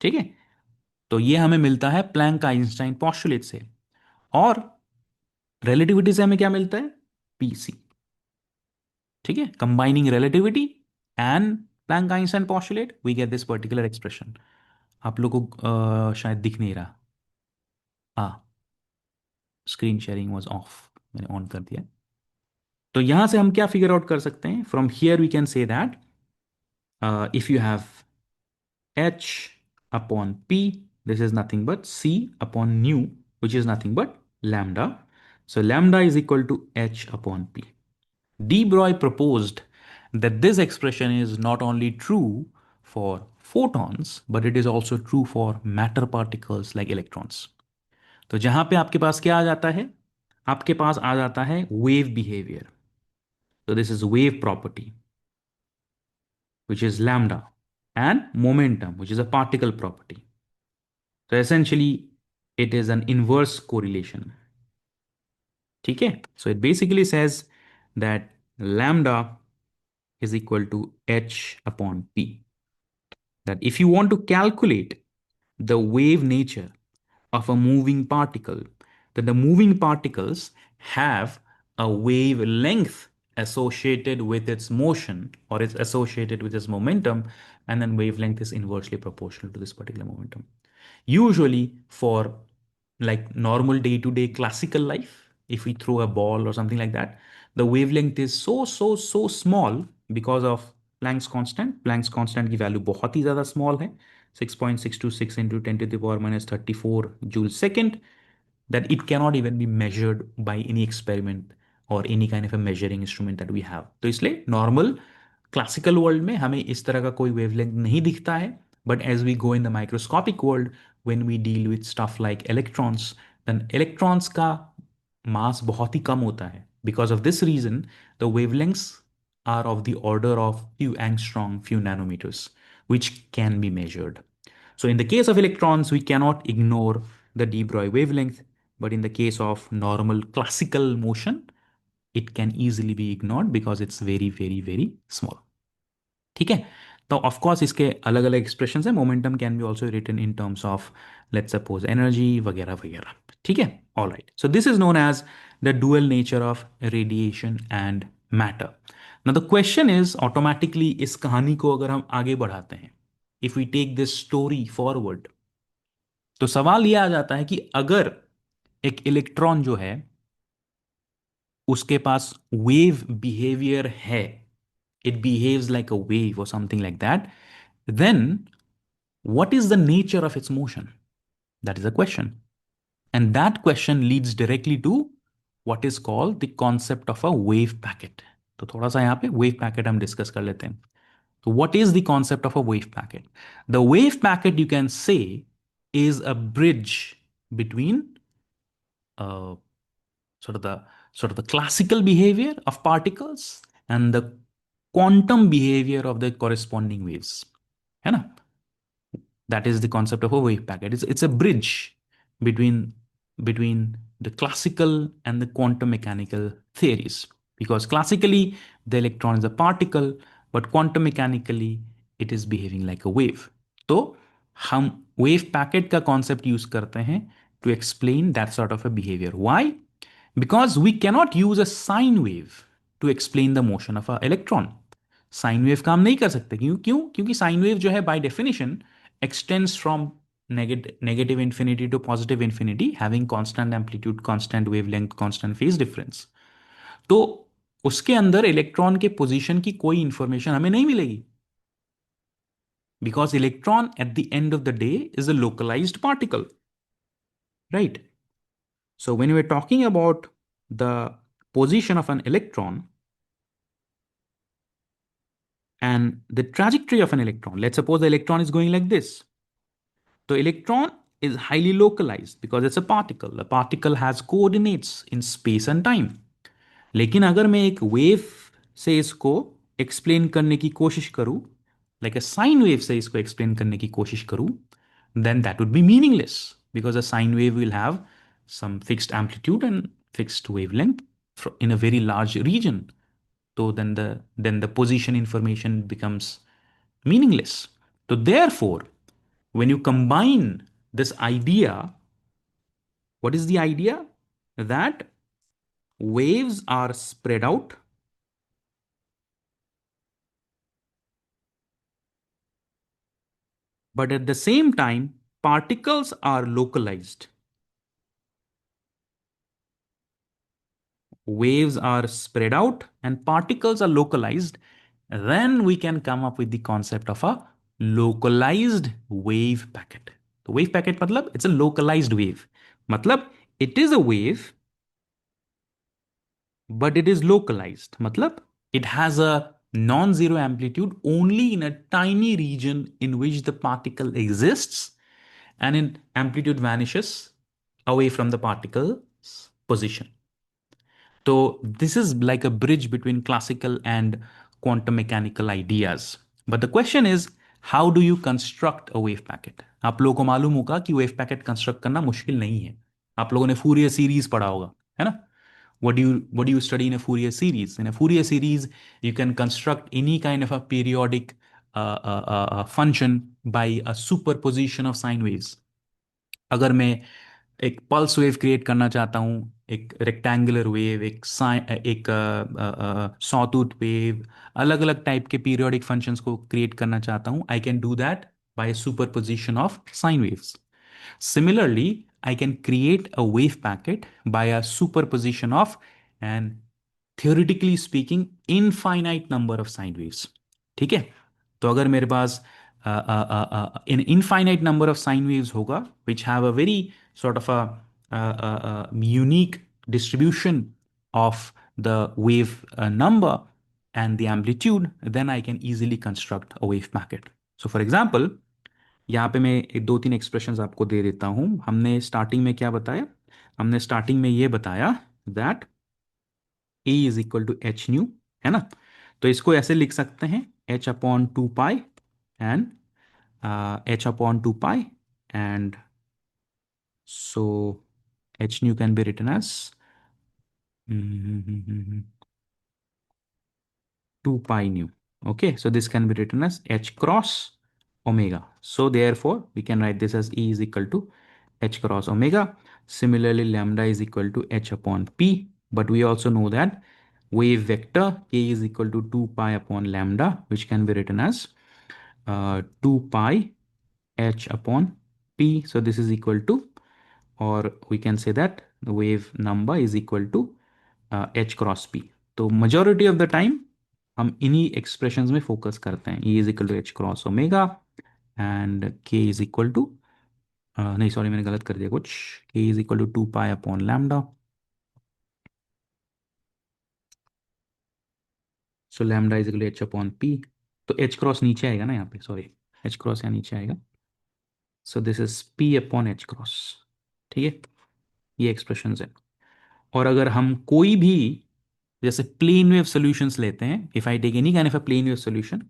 ठीक है, तो ये हमें मिलता है Planck Einstein postulate से. और relativity से हमें क्या मिलता है? पीसी. ठीक है, combining relativity and Planck Einstein postulate we get this particular expression. आप लोगों को शायद दिख नहीं रहा। हाँ, स्क्रीन शेयरिंग वाज ऑफ, मैंने ऑन कर दिया। तो यहां से हम क्या फिगर आउट कर सकते हैं? From here we can say that if you have h upon p, this is nothing but c upon nu, which is nothing but lambda. So lambda is equal to h upon p. De Broglie proposed that this expression is not only true for photons, but it is also true for matter particles like electrons. तो जहां पे आपके पास क्या आ जाता है? आपके पास आ जाता है wave behavior. So this is wave property, which is lambda, and momentum, which is a particle property. So essentially, it is an inverse correlation. Okay? So it basically says that lambda is equal to h upon p. That if you want to calculate the wave nature of a moving particle, that the moving particles have a wavelength associated with its motion, or it's associated with its momentum, and then wavelength is inversely proportional to this particular momentum. Usually for like normal day-to-day classical life, if we throw a ball or something like that, the wavelength is so small because of Planck's constant. Planck's constant की value बहुत ही ज़्यादा small है, 6.626 into 10 to the power minus 34 joule second, that it cannot even be measured by any experiment or any kind of a measuring instrument that we have. तो इसलिए normal classical world में हमें इस तरह का कोई वेवलेंथ नहीं दिखता है, but as we go in the microscopic world, when we deal with stuff like electrons, then electrons का मास बहुत ही कम होता है. Because of this reason the wavelengths are of the order of few angstrom, few nanometers, which can be measured. So in the case of electrons, we cannot ignore the de Broglie wavelength, but in the case of normal classical motion, it can easily be ignored because it's very small. ठीक है? तो of course इसके अलग अलग expression है. Momentum can be also written in terms of let's suppose energy वगैरह वगैरह. ठीक है? All right. So this is known as the dual nature of radiation and matter. Now the question is automatically इस कहानी को अगर हम आगे बढ़ाते हैं, if we take this story forward, तो सवाल यह आ जाता है कि अगर एक इलेक्ट्रॉन जो है उसके पास वेव बिहेवियर है, it behaves like a wave or something like that, then what is the nature of its motion? That is a question. And that question leads directly to what is called the concept of a wave packet. तो थोड़ा सा यहाँ पे wave packet हम discuss कर लेते हैं. So what is the concept of a wave packet? The wave packet, you can say, is a bridge between uh, sort of the classical behavior of particles and the quantum behavior of the corresponding waves. है ना? That is the concept of a wave packet. It's a bridge between the classical and the quantum mechanical theories. Because classically the electron is a particle, but quantum mechanically it is behaving like a wave. तो हम wave packet का concept use करते हैं to explain that sort of a behavior. Why? Because we cannot use a sine wave to explain the motion of a electron. Sine wave काम नहीं कर सकते. क्यों? क्योंकि साइन वेव जो है by definition extends from negative infinity to positive infinity, having constant amplitude, constant wavelength, constant phase difference. तो उसके अंदर इलेक्ट्रॉन के पोजीशन की कोई इंफॉर्मेशन हमें नहीं मिलेगी, because electron at the end of the day is a localized particle, right? So when we're talking about the position of an electron and the trajectory of an electron, let's suppose the electron is going like this. The electron is highly localized because it's a particle. The particle has coordinates in space and time. लेकिन अगर मैं एक wave से इसको explain करने की कोशिश करूं, लाइक अ साइन वेव से इसको एक्सप्लेन करने की कोशिश करूं, then that would be meaningless because a sine wave will have some fixed amplitude and fixed wavelength in a very large region. So then the position information becomes meaningless. So therefore, when you combine this idea, what is the idea? That waves are spread out but at the same time, particles are localized. Waves are spread out and particles are localized. Then we can come up with the concept of a localized wave packet. तो wave packet मतलब it's a localized wave. मतलब it is a wave, but it is localized. मतलब it has a non-zero amplitude only in a tiny region in which the particle exists, and in amplitude vanishes away from the particle's position. So this is like a bridge between classical and quantum mechanical ideas. But the question is, how do you construct a wave packet? आप लोगों को मालूम होगा कि wave packet construct करना मुश्किल नहीं है. आप लोगों ने Fourier series पढ़ा होगा, है ना? What do you study in a Fourier series? In a Fourier series, you can construct any kind of a periodic function by a superposition of sine waves. अगर मैं एक पल्स वेव क्रिएट करना चाहता हूँ, एक रेक्टेंगुलर वेव, एक sawtooth wave, अलग अलग टाइप के पीरियोडिक फंक्शंस को क्रिएट करना चाहता हूँ, I can do that bye superposition of sine waves. Similarly, I can create a wave packet by a superposition of an, theoretically speaking, infinite number of sine waves. ठीक है? तो अगर मेरे पास an infinite number of sine waves होगा which have a very sort of a unique distribution of the wave number and the amplitude, then I can easily construct a wave packet. So for example, यहाँ पे मैं दो तीन expressions आपको दे देता हूँ. हमने स्टार्टिंग में क्या बताया? हमने स्टार्टिंग में ये बताया that E is equal to H nu, है ना? तो इसको ऐसे लिख सकते हैं, h upon two pi and h upon two pi, and so h nu can be written as 2 pi nu. Okay, so this can be written as h cross omega. So therefore, we can write this as E is equal to h cross omega. Similarly, lambda is equal to h upon p. But we also know that wave vector k is equal to 2 pi upon lambda, which can be written as 2 pi h upon p. So this is equal to, or we can say that the wave number is equal to h cross p. तो majority of the time हम इन्हीं expressions में focus करते हैं. E is equal to h cross omega and k is equal to, नहीं sorry मैंने गलत कर दिया कुछ, k is equal to 2 pi upon lambda. So lambda is equal to H upon p. तो एच क्रॉस नीचे आएगा ना यहाँ पे, सॉरी, एच क्रॉस यहाँ नीचे आएगा. सो this is P upon h cross. ठीक है, ये एक्सप्रेशन है. और अगर हम कोई भी जैसे प्लेन वेव सॉल्यूशंस लेते हैं, if I take any kind of a plane wave solution,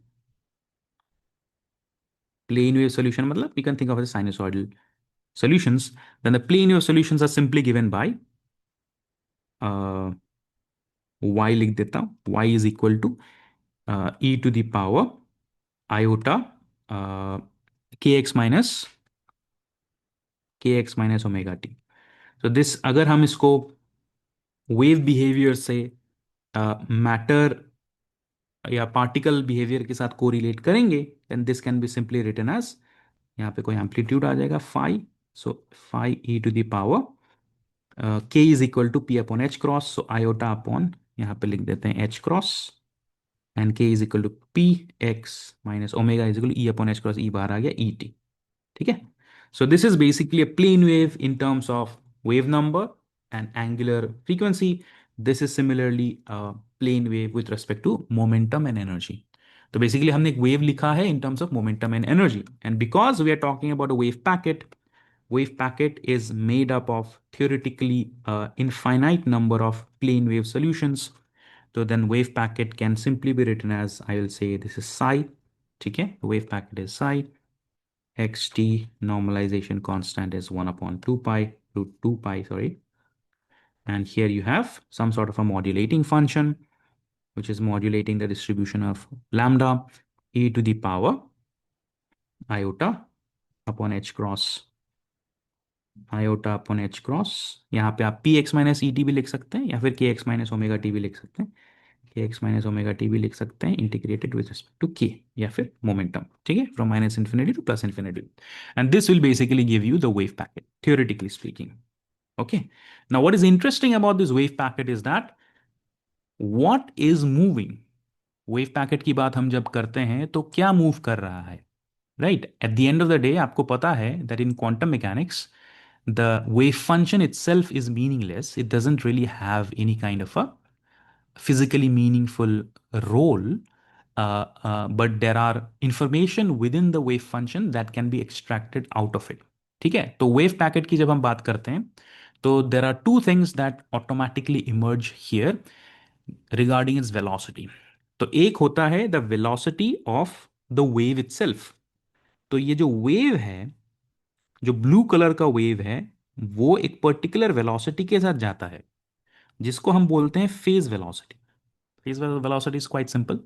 plane wave solution matlab we can think of as sinusoidal solutions, then the plane wave solutions are simply given by uh, y लिख देता हूं, y is equal to e to the power iota uh, kx minus omega t. so this अगर हम इसको wave behaviour से matter या particle behaviour के साथ कोरिलेट करेंगे, then this can be simply written as, यहाँ पे कोई एम्पलीट्यूड आ जाएगा phi, so phi e to the power k is equal to p upon h cross, so iota upon यहाँ पे लिख देते हैं h cross, and k is equal to p x minus omega is equal to E upon h cross, ई बाहर आ गया E T. ठीक है, so this is basically a plane wave in terms of wave number and angular frequency. This is similarly plane wave with respect to momentum and energy. तो basically हमने एक wave लिखा है in terms of momentum and energy, and because we are talking about a wave packet is made up of theoretically infinite number of plane wave solutions. So then wave packet can simply be written as, I will say this is psi. Okay, wave packet is psi, xt normalization constant is 1 upon 2 pi root 2 pi, sorry, and here you have some sort of a modulating function which is modulating the distribution of lambda e to the power iota upon h cross iota upon h cross. यहाँ पे आप P x minus E T भी लिख सकते हैं या फिर के एक्स माइनस ओमेगा टी भी लिख सकते हैं. के एक्स माइनस ओमेगा टी भी लिख सकते हैं इंटीग्रेटेड विद रिस्पेक्ट टू के या फिर मोमेंटम, ठीक है, from minus infinity two plus infinity, and this will basically give you the wave packet theoretically speaking. Okay, now what is interesting about this wave packet is that what is moving. Wave packet की बात हम जब करते हैं तो क्या move कर रहा है, right? At the end of the day आपको पता है that in quantum mechanics the wave function itself is meaningless. It doesn't really have any kind of a physically meaningful role, but there are information within the wave function that can be extracted out of it. ठीक है, तो wave packet की जब हम बात करते हैं तो there are two things that automatically emerge here regarding its velocity. तो एक होता है the velocity of the wave itself. तो ये जो वेव है, जो ब्लू कलर का वेव है, वो एक पर्टिकुलर वेलोसिटी के साथ जाता है जिसको हम बोलते हैं phase velocity. Phase velocity is quite simple.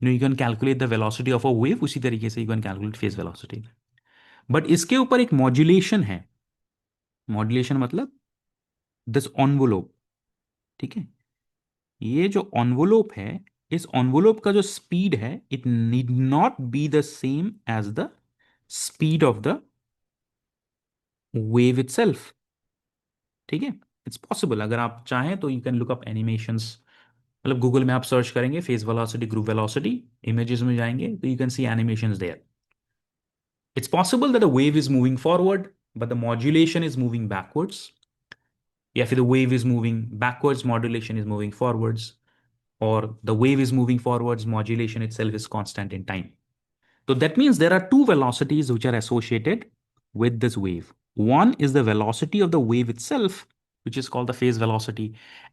You can calculate the velocity of a wave, उसी तरीके से you can calculate phase velocity. But इसके ऊपर एक मॉड्यूलेशन है. मॉड्यूलेशन मतलब दिस ऑनवोलोप. ठीक है, ये जो ऑनवोलोप है, इस ऑनवोलोप का जो स्पीड है, it need not be the same as the speed of the wave itself. ठीक है, इट्स पॉसिबल. अगर आप चाहें तो you can look up animations. मतलब गूगल में आप सर्च करेंगे phase velocity, group velocity, images में जाएंगे तो you can see animations there. It's possible that the wave is moving forward but the modulation is moving backwards, या फिर the wave is moving backwards, modulation is moving forwards, or the wave is moving forwards, modulation itself is constant in time. So that means there are two velocities which are associated with this wave. One is the velocity of the wave itself, which is called the phase velocity,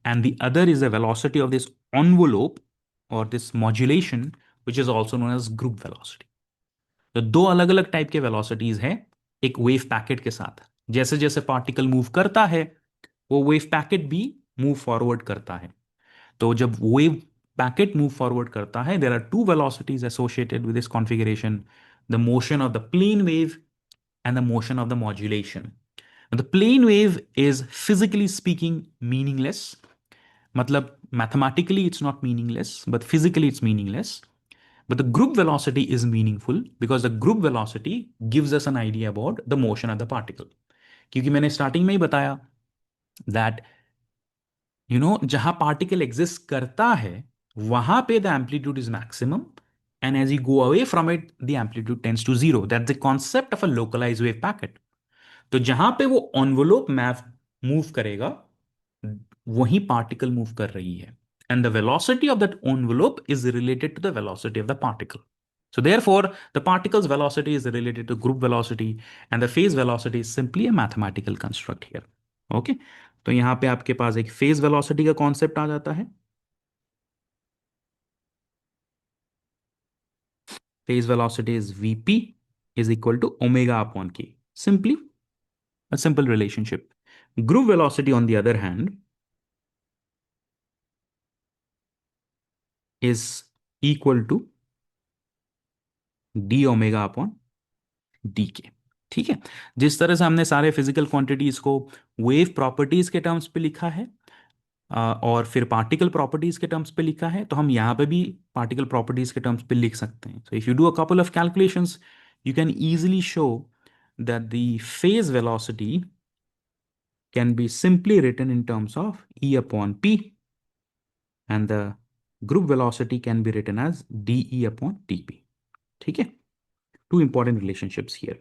and the other is the velocity of this envelope or this modulation, which is also known as group velocity. तो दो अलग अलग type के velocities हैं एक wave packet के साथ. जैसे जैसे पार्टिकल मूव करता है, वो वेव पैकेट भी मूव फॉरवर्ड करता है. तो जब वेव पैकेट मूव फॉरवर्ड करता है, there are two velocities associated with this configuration, the motion of the plane wave and the motion of the modulation. Now, the plane wave is physically speaking meaningless. मतलब mathematically it's not meaningless, but physically it's meaningless. But the group velocity is meaningful because the group velocity gives us an idea about the motion of the particle. क्योंकि मैंने starting में ही बताया that जहां particle exist करता है वहां पे the amplitude is maximum, and as you go away from it the amplitude tends to zero. That's the concept of a localize wave packet. तो जहां पे वो ऑनवोलोप मैप मूव करेगा, वही पार्टिकल मूव कर रही है, and the velocity of that envelope is related to the velocity of the particle. So therefore, the particle's velocity is related to group velocity, and the phase velocity is simply a mathematical construct here. Okay? तो यहां पे आपके पास एक phase velocity का concept आ जाता है. Phase velocity is vp is equal to omega upon k. Simply a simple relationship. Group velocity, on the other hand, is equal to d omega upon dk. ठीक है, जिस तरह से हमने सारे फिजिकल क्वांटिटीज को वेव प्रॉपर्टीज के terms पे लिखा है, और फिर पार्टिकल प्रॉपर्टीज के टर्म्स पे लिखा है, तो हम यहां पे भी पार्टिकल प्रॉपर्टीज के टर्म्स पे लिख सकते हैं. सो if you do a couple of calculations, you can easily show that the phase velocity can be simply written in terms of E upon P, and the group velocity can be written as dE upon dP. ठीक है, two important relationships here.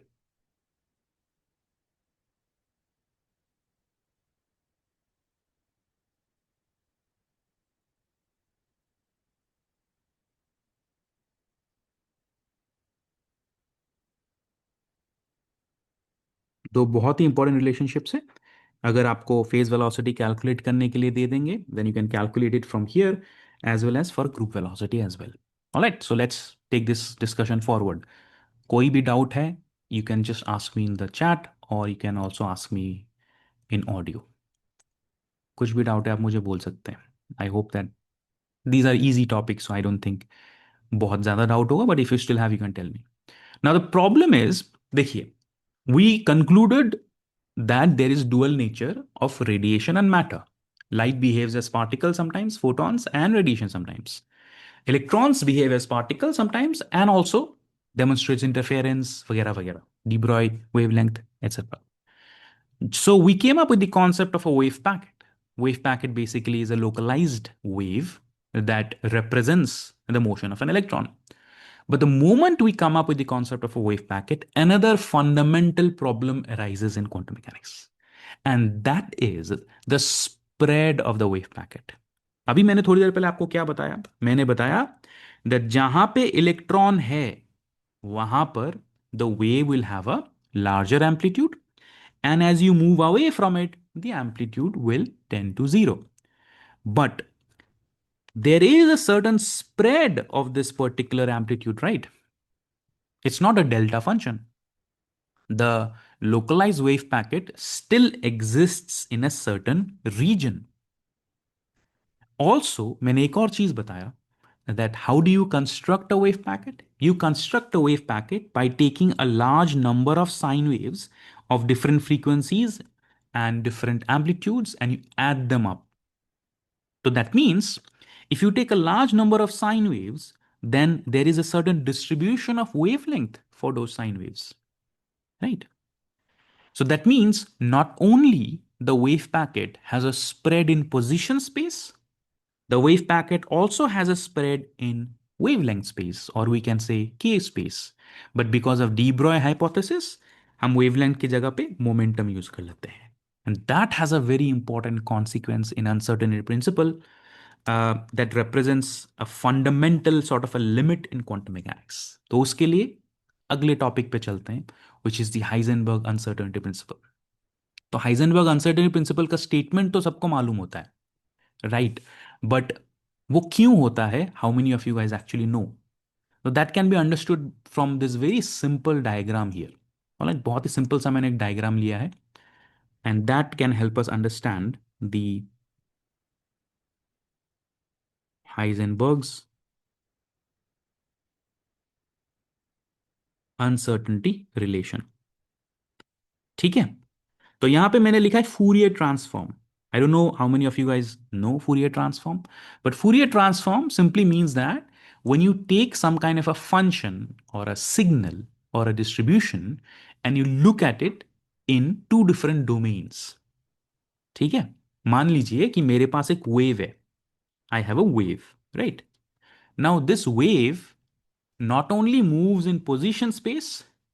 दो बहुत ही important relationships है. अगर आपको phase velocity calculate करने के लिए दे देंगे, then you can calculate it from here as well as for group velocity as well. Alright, so let's take this discussion forward. कोई भी डाउट है, you can just ask me in the chat, और you can also ask me in audio. कुछ भी doubt है आप मुझे बोल सकते हैं. I hope that these are easy topics, so I don't think बहुत ज़्यादा डाउट होगा, but if you still have you can tell me. Now the problem is, देखिए, we concluded that there is dual nature of radiation and matter. Light behaves as particles sometimes, photons, and radiation sometimes. Electrons behave as particles sometimes and also demonstrates interference, वगैरह वगैरह, de Broglie wavelength, etc. So we came up with the concept of a wave packet. Wave packet basically is a localized wave that represents the motion of an electron. But the moment we come up with the concept of a wave packet, another fundamental problem arises in quantum mechanics. And that is the spread of the wave packet. अभी मैंने थोड़ी देर पहले आपको क्या बताया? मैंने बताया that जहां पे इलेक्ट्रॉन है वहां पर the wave will have a larger amplitude, and as you move away from it, the amplitude will tend to zero. But there is a certain spread of this particular amplitude, right? It's not a delta function. The localized wave packet still exists in a certain region. Also, मैंने एक और चीज बताया that how do you construct a wave packet? You construct a wave packet by taking a large number of sine waves of different frequencies and different amplitudes and you add them up. So that means if you take a large number of sine waves, then there is a certain distribution of wavelength for those sine waves, right? So that means not only the wave packet has a spread in position space, the wave packet also has a spread in wavelength space, or we can say k space. But because of de Broglie hypothesis, हम wavelength की जगह पे momentum use कर लेते हैं. And that has a very important consequence in uncertainty principle that represents a fundamental sort of a limit in quantum mechanics. तो उसके लिए अगले टॉपिक पे चलते हैं, which is the Heisenberg uncertainty principle. तो हाइजेनबर्ग अनसर्टेनिटी प्रिंसिपल का statement तो सबको मालूम होता है, राइट? बट वो क्यों होता है, how many of you guys actually know? तो that can be understood from this very simple diagram here. Alright, बहुत ही सिंपल सा मैंने एक डायग्राम लिया है and that can help us understand the Heisenberg's uncertainty relation. ठीक है, तो यहां पे मैंने लिखा है Fourier transform. I don't know how many of you guys know Fourier transform, but Fourier transform simply means that when you take some kind of a function or a signal or a distribution and you look at it in two different domains. ठीक है, मान लीजिए कि मेरे पास एक wave है. I have a wave, right? Now this wave not only moves in position space,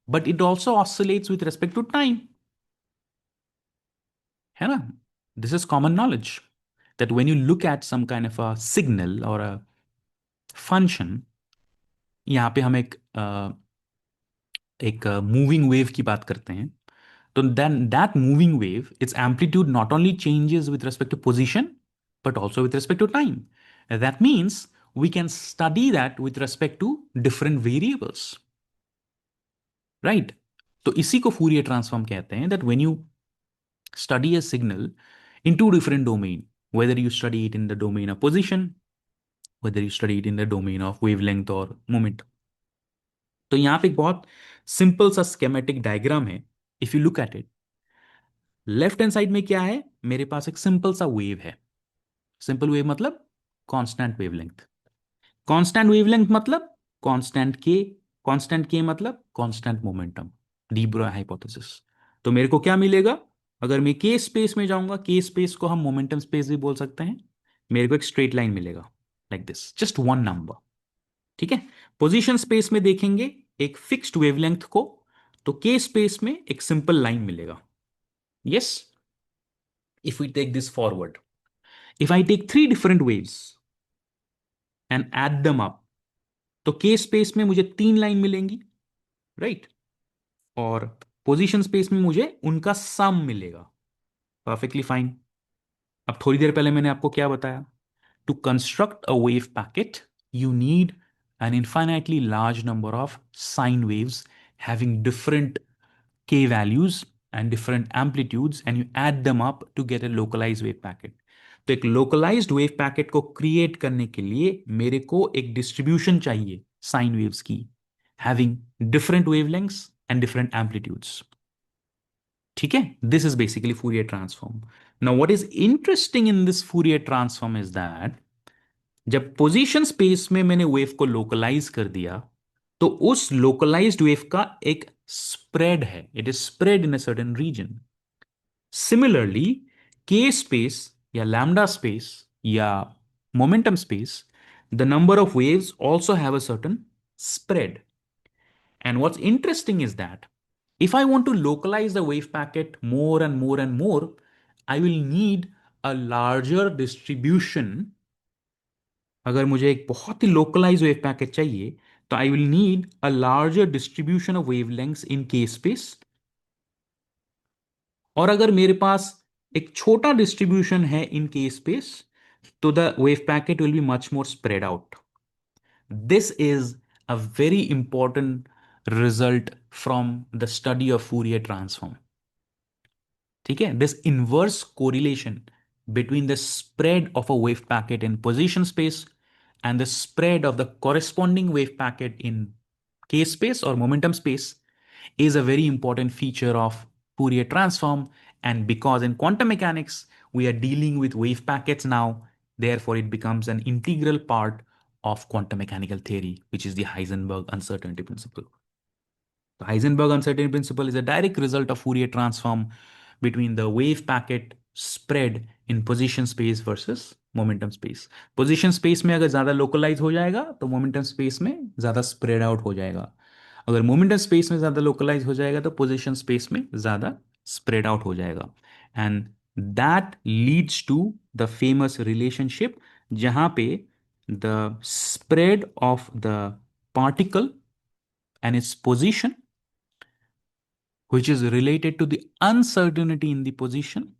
but it also oscillates with respect to time. है ना? This is common knowledge that when you look at some kind of a signal or a function, यहाँ पे हम एक moving wave की बात करते हैं. तो then that moving wave, its amplitude not only changes with respect to position but also with respect to time. That means we can study that with respect to different variables, right? तो इसी को Fourier transform कहते हैं, that when you study a signal in two different domain, whether you study it in the domain of position, whether you study it in the domain of wavelength or moment. तो यहां पे एक बहुत simple सा schematic diagram है. If you look at it, left hand side में क्या है? मेरे पास एक सिंपल सा वेव है. सिंपल वेव मतलब कांस्टेंट वेवलेंथ. कांस्टेंट वेवलेंथ मतलब कांस्टेंट के. कांस्टेंट के मतलब constant momentum, de Broglie hypothesis. तो मेरे को क्या मिलेगा? अगर मैं के स्पेस में जाऊंगा, के स्पेस को हम मोमेंटम स्पेस भी बोल सकते हैं, मेरे को एक स्ट्रेट लाइन मिलेगा like this, just one number. ठीक है. पोजीशन स्पेस में देखेंगे एक फिक्स्ड वेवलेंथ को, तो के स्पेस में एक सिंपल लाइन मिलेगा. Yes, if we take this forward, if I take three different waves and add them up, तो के स्पेस में मुझे तीन लाइन मिलेंगी, राइट? और पोजीशन स्पेस में मुझे उनका सम मिलेगा. Perfectly fine. अब थोड़ी देर पहले मैंने आपको क्या बताया? To construct a wave packet, you need an infinitely large number of sine waves having different k values and different amplitudes, and you add them up to get a localized wave packet. तो एक localized wave packet को create करने के लिए मेरे को एक distribution चाहिए sine waves की, having different wavelengths and different amplitudes. ठीक है, this is basically Fourier transform. Now, what is interesting in this Fourier transform is that जब पोजीशन स्पेस में मैंने वेव को लोकलाइज कर दिया, तो उस लोकलाइज्ड वेव का एक स्प्रेड है, it is spread in a certain region. Similarly, k space या लैम्डा स्पेस या momentum space, the number of waves also have a certain spread. And what's interesting is that if I want to localize the wave packet more and more and more, I will need a larger distribution. अगर मुझे एक बहुत ही localise wave packet चाहिए, तो I will need a larger distribution of wavelengths in k space. और अगर मेरे पास एक छोटा डिस्ट्रीब्यूशन है इन के स्पेस, तो the wave packet will be much more spread out. This is a very important result from the study of Fourier transform. ठीक है, this inverse correlation between the spread of a wave packet in position space and the spread of the corresponding wave packet in k space or momentum space is a very important feature of Fourier transform. And because in quantum mechanics we are dealing with wave packets now, therefore it becomes an integral part of quantum mechanical theory, which is the Heisenberg uncertainty principle. The Heisenberg uncertainty principle is a direct result of Fourier transform between the wave packet spread in position space versus momentum space. Position space में अगर ज्यादा localise हो जाएगा, तो momentum space में ज्यादा spread out हो जाएगा. अगर मोमेंटम स्पेस में ज्यादा लोकलाइज हो जाएगा, तो पोजीशन स्पेस में ज्यादा स्प्रेड आउट हो जाएगा. And that leads to the famous relationship, जहां पे the spread of the particle and its position, which is related to the uncertainty in the position,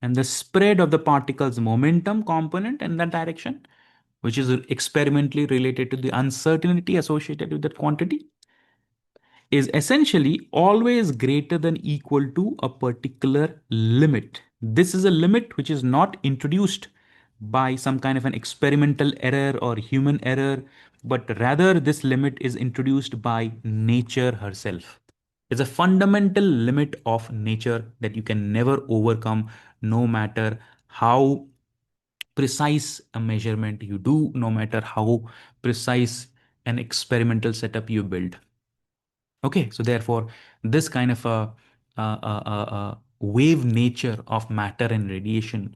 and the spread of the particle's momentum component in that direction, which is experimentally related to the uncertainty associated with that quantity, is essentially always greater than equal to a particular limit. This is a limit which is not introduced by some kind of an experimental error or human error, but rather this limit is introduced by nature herself. It's a fundamental limit of nature that you can never overcome, no matter how precise a measurement you do, no matter how precise an experimental setup you build. Okay, so therefore, this kind of a wave nature of matter and radiation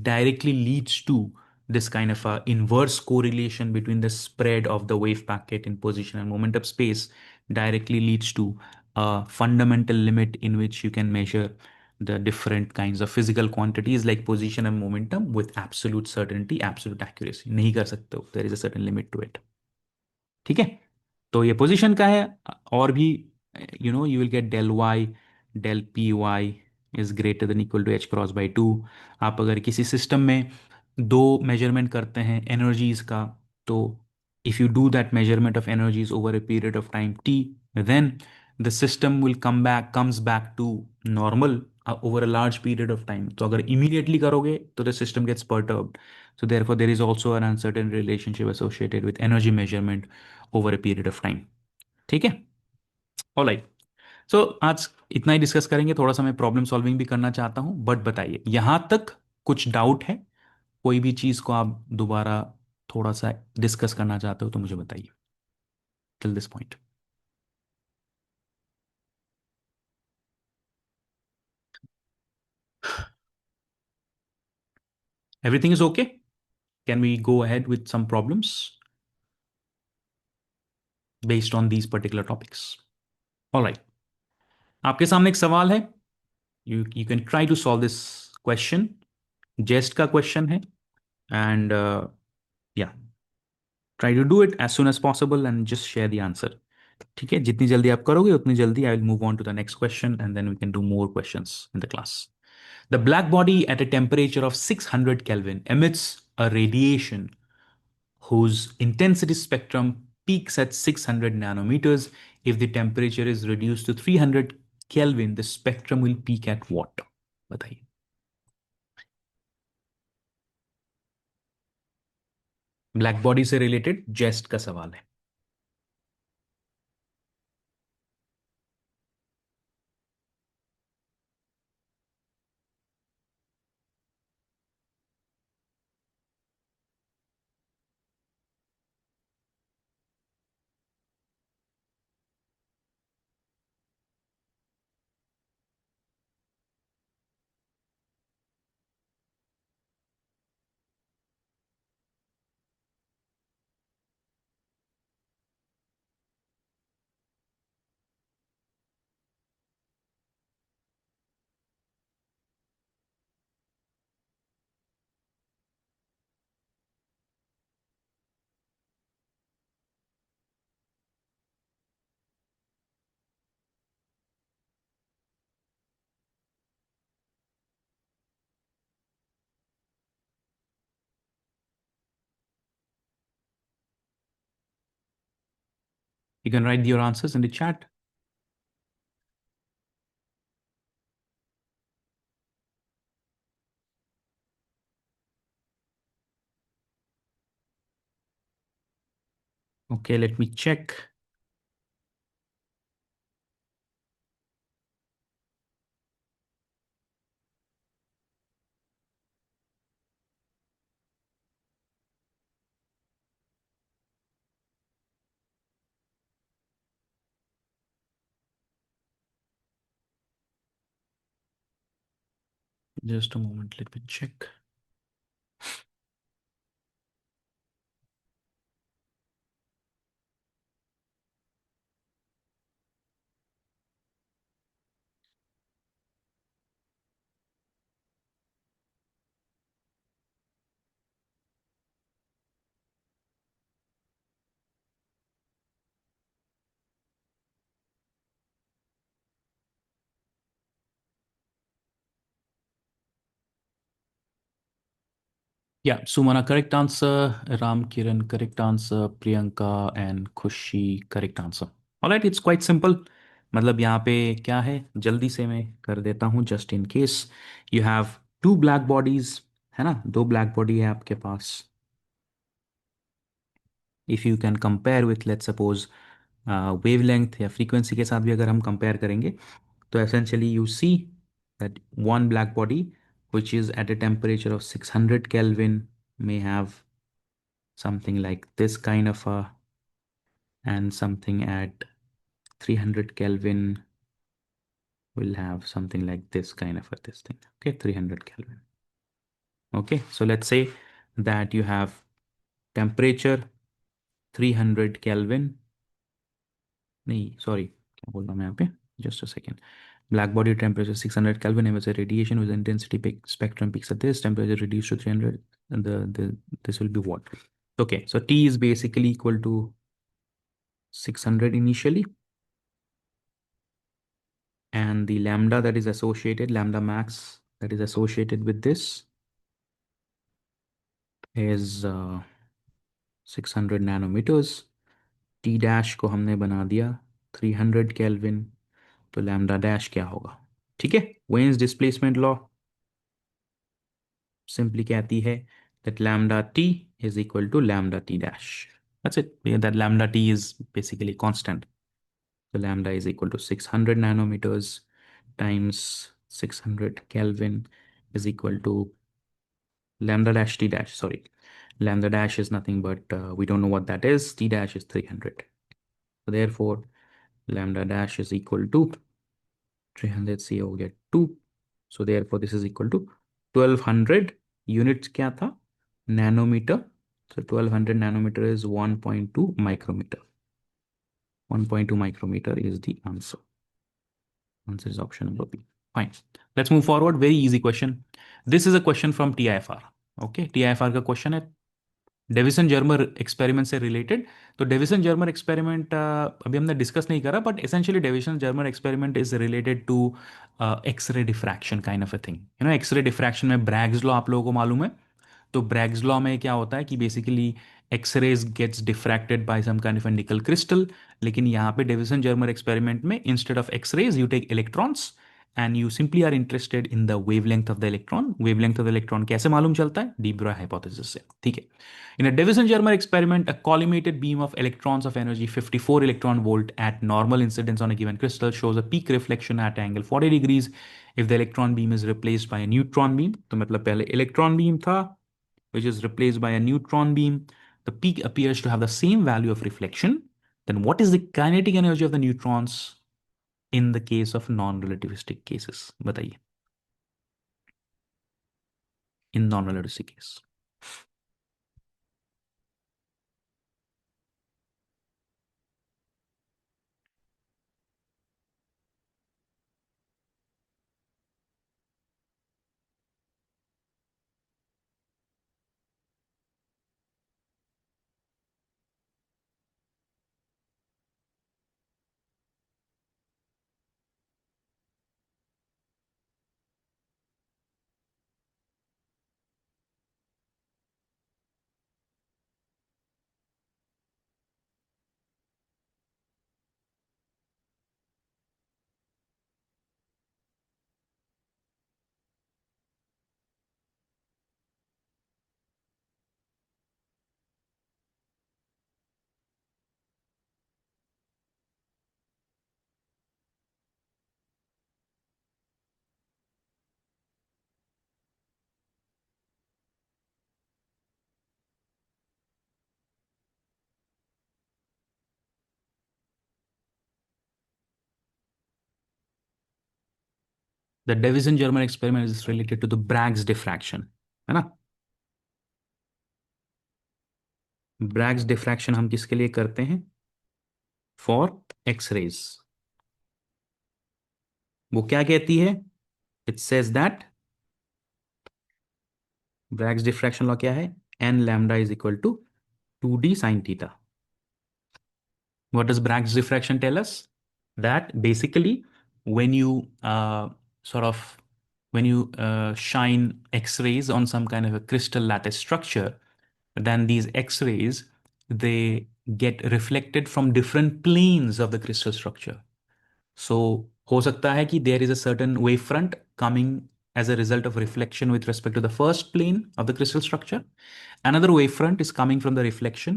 directly leads to this kind of a inverse correlation between the spread of the wave packet in position and momentum space, directly leads to a fundamental limit in which you can measure the different kinds of physical quantities like position and momentum with absolute certainty, absolute accuracy. नहीं कर सकते हो, there is a certain limit to it. ठीक है, तो ये position का है. और भी you will get del y, del p y is greater than equal to h×2. आप अगर किसी सिस्टम में दो मेजरमेंट करते हैं एनर्जीज का, तो if you do that measurement of energies over a period of time t, then the system will comes back to normal over a large period of time. तो अगर इमीडिएटली करोगे, तो the system gets perturbed. So therefore, there is also an uncertain relationship associated with energy measurement over a period of time. ठीक है, alright. सो आज इतना ही discuss करेंगे. थोड़ा सा मैं प्रॉब्लम सॉल्विंग भी करना चाहता हूँ, बट बताइए यहां तक कुछ डाउट है? कोई भी चीज को आप दोबारा थोड़ा सा डिस्कस करना चाहते हो तो मुझे बताइए till this point. Everything is okay? Can we go ahead with some problems based on these particular topics? Alright, आपके सामने एक सवाल है. You can try to solve this question. JEST का क्वेश्चन है. And yeah, try to do it as soon as possible and just share the answer. ठीक है, जितनी जल्दी आप करोगे उतनी जल्दी I will move on to the next question and then we can do more questions in the class. The black body at a temperature of 600 Kelvin emits a radiation whose intensity spectrum peaks at 600 nanometers. If the temperature is reduced to 300 Kelvin, the spectrum will peak at what? बताइए. Black body से related जेस्ट का सवाल है. You can write your answers in the chat. Okay, let me check. Just a moment, let me check. Yeah, Sumana, correct answer. Ram Kiran, correct answer. Priyanka and Khushi, correct answer. All right, it's quite simple. मतलब यहाँ पे क्या है, जल्दी से मैं कर देता हूँ just in case. You have two black bodies, है ना, दो ब्लैक बॉडी है आपके पास. If you can compare with let's suppose wavelength या फ्रीक्वेंसी के साथ भी अगर हम कंपेयर करेंगे, तो essentially you see that one black body which is at a temperature of 600 Kelvin may have something like this kind of a, and something at 300 Kelvin will have something like this kind of a this thing. Okay, 300 Kelvin. Okay, so let's say that you have temperature 300 Kelvin. नहीं, sorry, क्या बोल रहा हूँ मैं यहाँ पे? Just a second. Black body temperature 600 Kelvin emission radiation with intensity peak spectrum peaks at this temperature reduced to 300, and this will be what? Okay, so T is basically equal to 600 initially, and the lambda that is associated, lambda max that is associated with this is 600 nanometers. T dash को हमने बना दिया 300 Kelvin, तो lambda dash क्या होगा? ठीक है, veins displacement law simply कहती है that lambda t is equal to lambda t dash. That's it. That lambda t is basically constant. So lambda is equal to 600 nanometers times 600 Kelvin is equal to lambda dash t dash. Sorry, lambda dash is nothing but we don't know what that is. T dash is 300. So therefore, lambda dash is equal to 300 से हो गया 2. So therefore, this is equal to 1200 units क्या था? Nanometer. So 1200 nanometer is 1.2 micrometer. 1.2 micrometer is the answer. Answer is option number B. Fine. Let's move forward. Very easy question. This is a question from TIFR. Okay, TIFR का question है Davisson Germer experiment से रिलेटेड. तो Davisson Germer experiment अभी हमने discuss नहीं करा, but essentially Davisson Germer experiment is related to X ray diffraction kind of a thing. X ray diffraction में ब्रैग्स लॉ आप लोगों को मालूम है. तो ब्रैग्स लॉ में क्या होता है कि basically X rays gets diffracted by some kind of a nickel crystal. लेकिन यहाँ पे डेविसन जर्मर एक्सपेरिमेंट में instead of X rays you take electrons and you simply are interested in the wavelength of the electron. Wavelength of the electron कैसे मालूम चलता है? D Broglie hypothesis से. ठीक है. In a Davison-Germer experiment, a collimated beam of electrons of energy 54 electron volt at normal incidence on a given crystal shows a peak reflection at angle 40 degrees if the electron beam is replaced by a neutron beam. तो मतलब पहले electron beam था, which is replaced by a neutron beam. The peak appears to have the same value of reflection. Then what is the kinetic energy of the neutrons in the case of non-relativistic cases? बताइए. In non-relativistic case. The Davisson Germer experiment is related to the Bragg's diffraction, है ना। Bragg's diffraction हम किसके लिए करते हैं? For X rays. वो क्या कहती है? It says that Bragg's diffraction law क्या है? N lambda is equal to 2d sin theta. What does Bragg's diffraction tell us? That basically, when you sort of when you shine X-rays on some kind of a crystal lattice structure, then these X-rays, they get reflected from different planes of the crystal structure. So हो सकता है कि there is a certain wavefront coming as a result of reflection with respect to the first plane of the crystal structure. Another wavefront is coming from the reflection,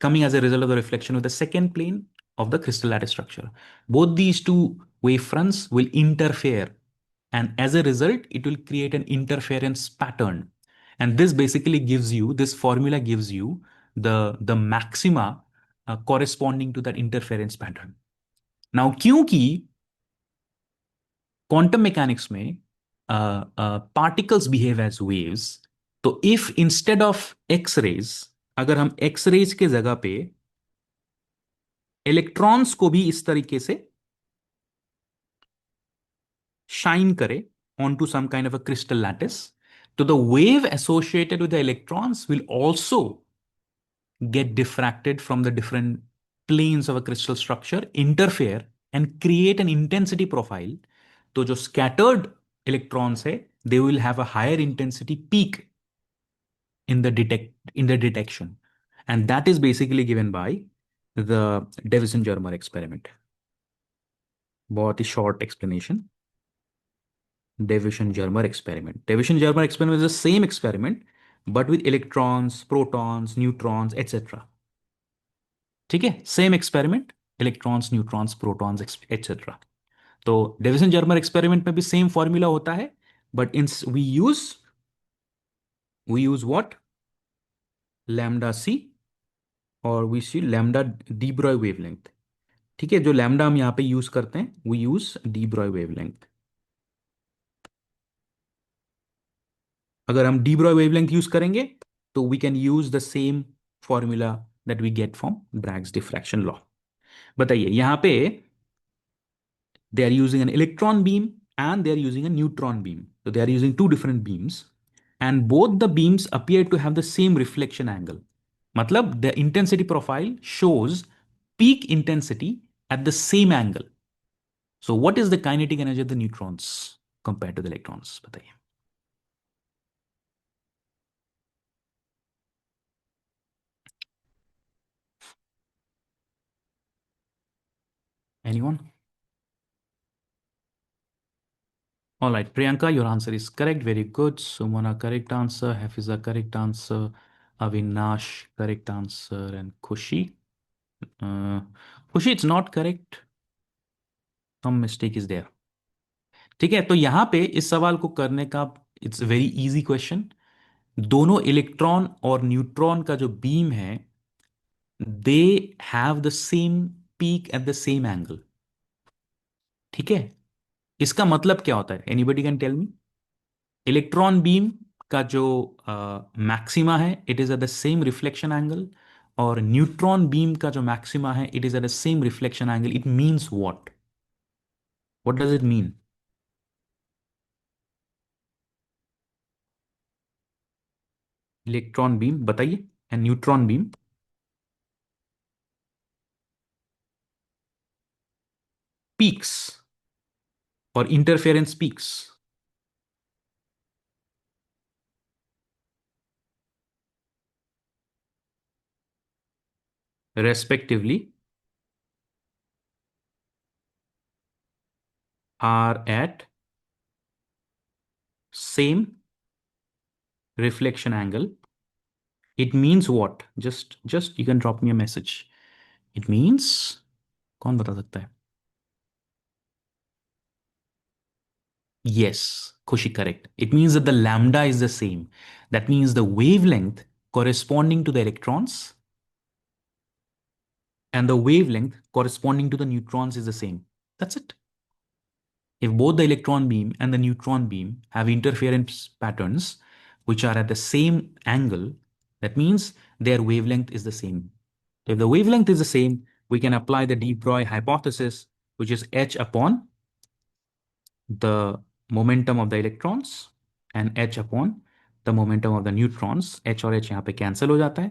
coming as a result of the reflection with the second plane of the crystal lattice structure. Both these two wavefronts will interfere, and as a result, it will create an interference pattern. And this basically gives you, this formula gives you the maxima corresponding to that interference pattern. Now, क्योंकि quantum mechanics में particles behave as waves, तो if instead of X rays, अगर हम x raise के जगह पे electrons को भी इस तरीके से शाइन करे onto some kind of a crystal lattice, so the wave associated with the electrons will also get diffracted from the different planes of a crystal structure, interfere and create an intensity profile. तो जो scattered electrons है, they will have a higher intensity peak in the detection, and that is basically given by the Davison-Germer experiment. बहुत ही short explanation. Davison-Germer experiment. Davison-Germer experiment is the same experiment, but with electrons, protons, neutrons, etc. ठीक है, same experiment, electrons, neutrons, protons, etcetera. तो Davisson Germer experiment में भी same formula होता है, but in we use what? Lambda c, और we see lambda de Broglie wavelength. ठीक है, जो लैम्डा हम यहाँ पे यूज करते हैं, we use de Broglie wavelength. अगर हम डी ब्रॉय वेवलेंथ यूज करेंगे तो we can use the same formula that we get from Bragg's diffraction law. बताइए, यहाँ पे they are using an electron beam and they are using a neutron beam. So they are using two different beams, and both the beams appear to have the same reflection angle. मतलब the intensity profile shows peak intensity at the same angle. So what is the kinetic energy of the neutrons compared to the electrons? बताइए। Anyone? All right, Priyanka, your answer is correct. Very good. Sumana, correct answer. Hafiza, correct answer. Avinash, correct answer. And Khushi. Uh, Khushi, it's not correct. Some mistake is there. ठीक है, तो यहां पे इस सवाल को करने का, इट्स वेरी इजी क्वेश्चन। दोनों इलेक्ट्रॉन और न्यूट्रॉन का जो बीम है, they have the same peak at the same angle. ठीक है, इसका मतलब क्या होता है? Anybody can tell me. Electron beam का जो मैक्सिमा है, it is at the same reflection angle, और न्यूट्रॉन बीम का जो मैक्सिमा है, it is at the same reflection angle. It means what does it mean? Electron beam बताइए, and neutron beam. Peaks और interference peaks respectively are at same reflection angle. It means what? Just you can drop me a message. It means, कौन बता सकता है? Yes, Khushi, correct. It means that the lambda is the same. That means the wavelength corresponding to the electrons and the wavelength corresponding to the neutrons is the same. That's it. If both the electron beam and the neutron beam have interference patterns which are at the same angle, that means their wavelength is the same. If the wavelength is the same, we can apply the de Broglie hypothesis, which is h upon the momentum of the electrons and h upon the momentum of the neutrons. h और h यहाँ पे cancel हो जाता है.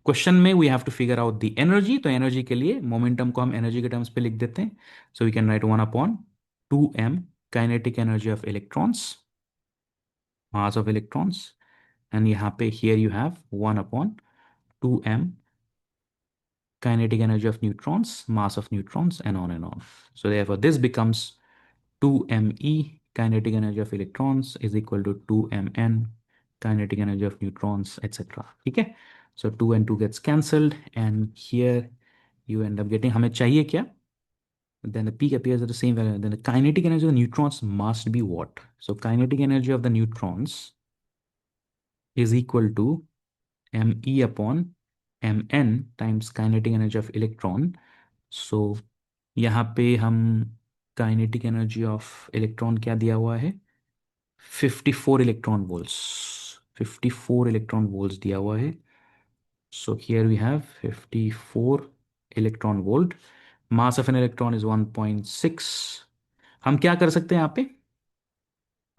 Question में we have to figure out the energy. तो energy के लिए मोमेंटम को हम एनर्जी के टर्म्स पे लिख देते हैं. So we can write 1/2m kinetic energy of electrons, mass of electrons, and यहाँ पे here you have 1/2m kinetic energy of neutrons, mass of neutrons, and on and on. So therefore, this becomes 2me kinetic energy of electrons is equal to 2mn kinetic energy of neutrons, etc. Okay, so 2 and 2 gets cancelled, and here you end up getting हमें चाहिए क्या? Then the peak appears at the same value. Then the kinetic energy of the neutrons must be what? So kinetic energy of the neutrons is equal to me upon mn times kinetic energy of electron. So यहाँ पे हम kinetic energy of electron क्या दिया हुआ है? 54 electron volts. 54 electron volts दिया हुआ है. So here we have 54 electron volt. Mass of an electron is 1.6. हम क्या कर सकते हैं यहाँ पे?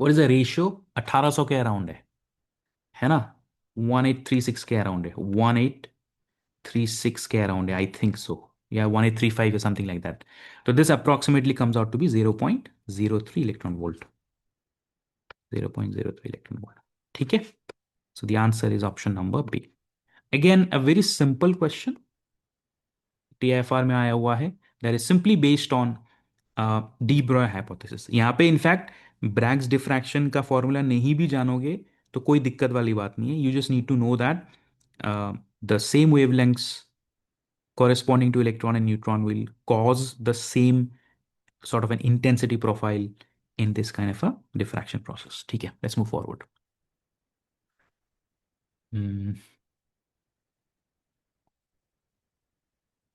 What is the ratio? 1800 के अराउंड है ना? 1836 के अराउंड है. 1836 के अराउंड है, आई थिंक सो. या 1835 or something like that. So this approximately comes out to be 0.03 electron volt. 0.03 electron volt. ठीक है? So the answer is option number B. Again, a very simple question. TIFR में आया हुआ है. That is simply based on de Broglie hypothesis. यहाँ पे in fact Bragg's diffraction का formula नहीं भी जानोगे तो कोई दिक्कत वाली बात नहीं है. You just need to know that the same wavelengths corresponding to electron and neutron will cause the same sort of an intensity profile in this kind of a diffraction process. ठीक है, let's move forward.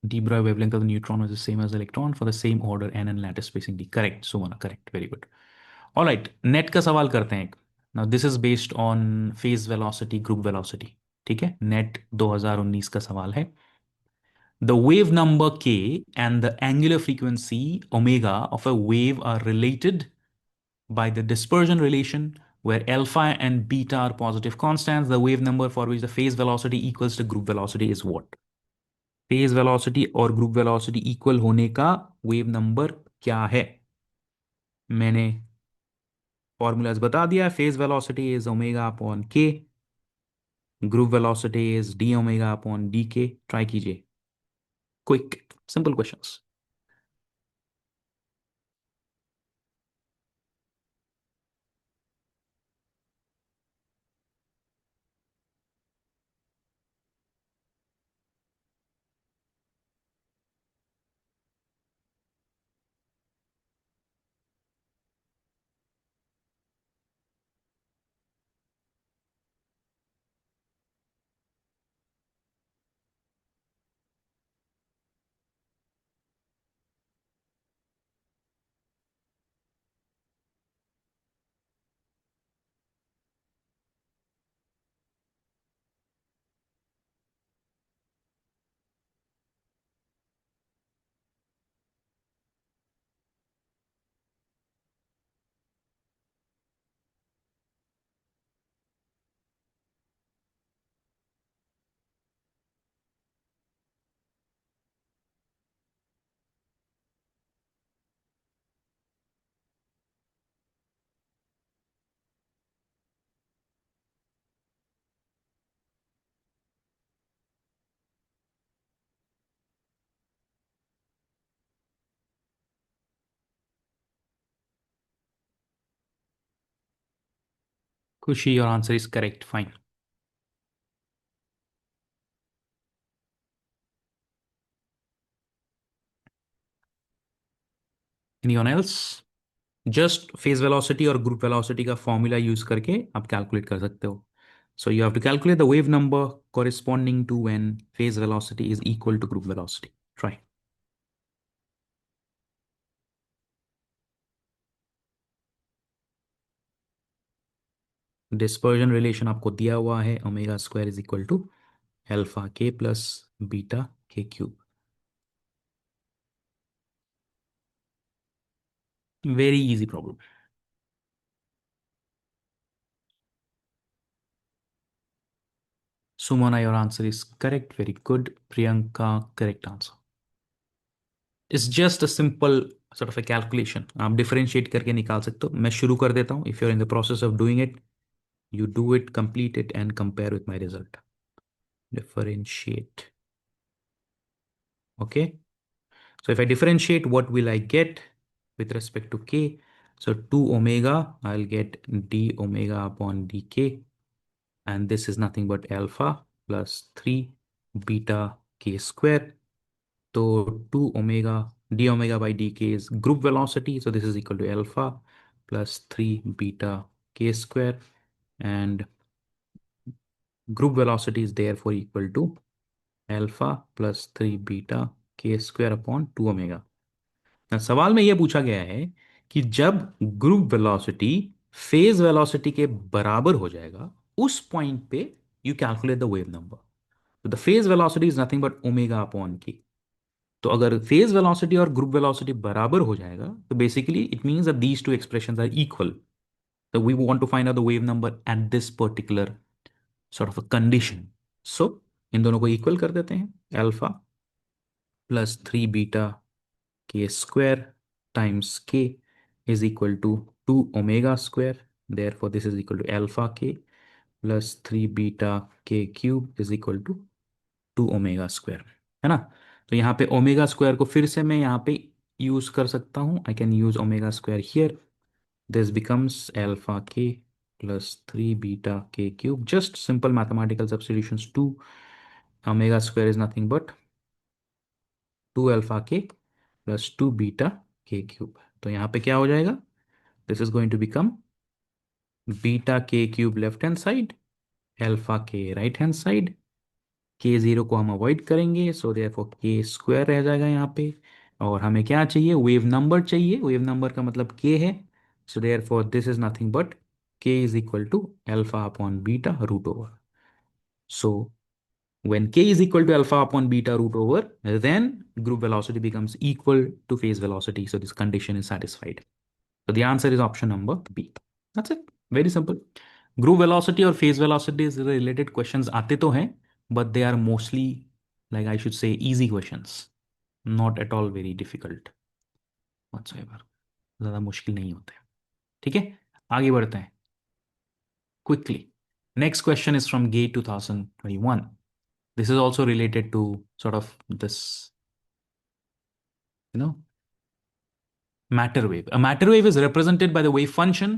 De Broglie wavelength of the neutron is the same as the electron for the same order n and lattice spacing d. Correct, Sumana, correct, very good. All right, net का सवाल करते हैं एक. Now this is based on phase velocity, group velocity. ठीक है, net 2019 का सवाल है. The wave number k and the angular frequency omega of a wave are related by the dispersion relation where alpha and beta are positive constants. The wave number for which the phase velocity equals to group velocity is what? Phase velocity और group velocity equal होने का wave number क्या है? मैंने formulas बता दिया. Phase velocity is omega upon k, group velocity is d omega upon d k. Try कीजिए. Quick simple questions. Khushi, your answer is correct. Fine. Anyone else? Just phase velocity और group velocity का formula use करके आप calculate कर सकते हो. So you have to calculate the wave number corresponding to when phase velocity is equal to group velocity. Try. Dispersion relation आपको दिया हुआ है, omega square is equal to alpha k plus beta k cube. Very easy problem. Sumana, your answer is correct. Very good. Priyanka, correct answer. It's just a simple sort of a calculation. आप differentiate करके निकाल सकते हो। मैं शुरू कर देता हूँ। If you're in the process of doing it, you do it, complete it, and compare with my result. Differentiate. Okay. So if I differentiate, what will I get with respect to k? So 2 omega, I'll get d omega upon dk. And this is nothing but alpha plus 3 beta k square. So 2 omega d omega by dk is group velocity. So this is equal to alpha plus 3 beta k square. And group velocity is therefore equal to alpha plus 3 beta k square upon 2 omega. सवाल में यह पूछा गया है कि जब group velocity phase velocity के बराबर हो जाएगा, उस पॉइंट पे you calculate the wave number. तो the phase velocity is nothing but omega upon k. तो अगर फेज वेलोसिटी और ग्रुप वेलोसिटी बराबर हो जाएगा, तो basically it means that these two expressions are equal. तो we want to find out the wave number at this particular sort of a condition. So इन दोनों को इक्वल कर देते हैं। Alpha plus 3 beta k square times k is equal to 2 omega square. Therefore, this is equal to alpha k plus 3 beta k cube is equal to 2 omega square, है ना। तो यहाँ पे ओमेगा स्क्वायर को फिर से मैं यहाँ पे यूज कर सकता हूँ। I can use omega square here. This becomes alpha k plus 3 beta k cube. Just simple mathematical substitutions. 2 omega square is nothing but 2 alpha k plus 2 beta k cube. तो यहाँ पे क्या हो जाएगा? This is going to become beta k cube left hand side, alpha k right hand side. K zero को हम avoid करेंगे, so therefore के स्क्वायर रह जाएगा यहाँ पे। और हमें क्या चाहिए? वेव नंबर चाहिए। वेव नंबर का मतलब के है। So therefore this is nothing but k is equal to alpha upon beta root over. So when k is equal to alpha upon beta root over, then group velocity becomes equal to phase velocity. So this condition is satisfied. So the answer is option number B. That's it. Very simple. Group velocity और phase velocity is related questions आते तो हैं, but they are mostly, like I should say, easy questions. Not at all very difficult whatsoever. ज़्यादा मुश्किल नहीं होते। ठीक है, आगे बढ़ते हैं quickly. Next question is from GATE 2021. This is also related to sort of this, you know, matter wave. A matter wave is represented by the wave function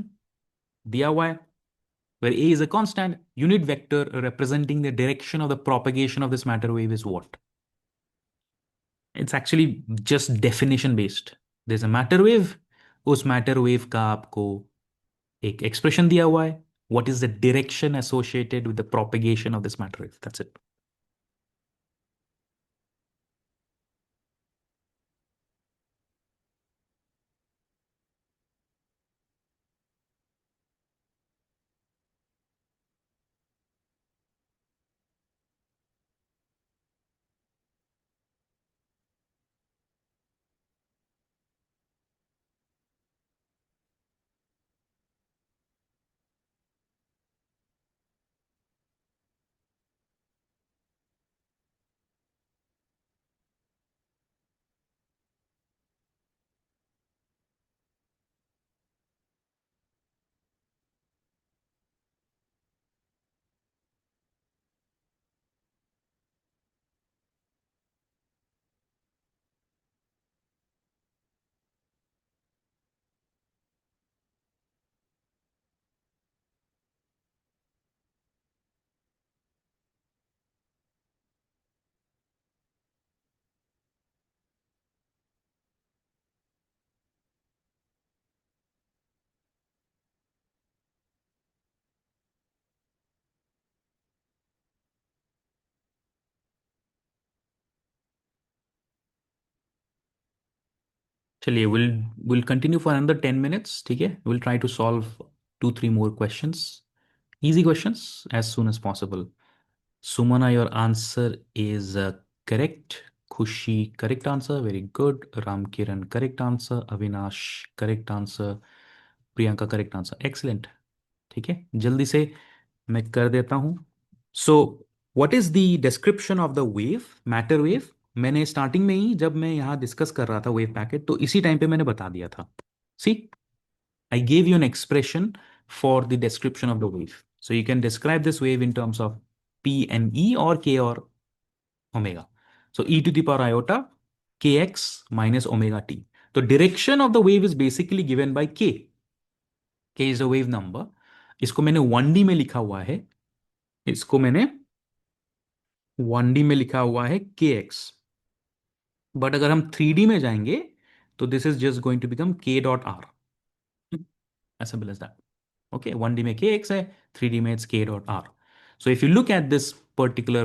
diya hua hai, where a is a constant. Unit vector representing the direction of the propagation of this matter wave is what? It's actually just definition based. There's a matter wave. उस matter wave का आपको एक expression दिया हुआ है. What is the direction associated with the propagation of this matter wave? That's it. चलिए, we'll continue for another 10 minutes. ठीक है, we'll try to solve 2-3 more questions. Easy questions as soon as possible. Sumana, your answer is correct. Khushi, correct answer. Very good. Ram Kiran, correct answer. Avinash, correct answer. Priyanka, correct answer, excellent. ठीक है, जल्दी से मैं कर देता हूं। So what is the description of the wave, matter wave? मैंने starting में ही जब मैं यहां डिस्कस कर रहा था वेव पैकेट, तो इसी टाइम पे मैंने बता दिया था। सी, I gave you an expression for the description of the wave. So you can describe this wave in terms of P and E or K or omega. So e to the power iota kx minus omega t. The direction of the wave is basically given by k. K is the wave number. इसको मैंने 1D में लिखा हुआ है, इसको मैंने 1D में लिखा हुआ है kx। बट अगर हम 3D में जाएंगे तो this is just going to become k dot r, as simple as that. Okay, 1D में kx है, 3D में it's k dot r. So if you look at this particular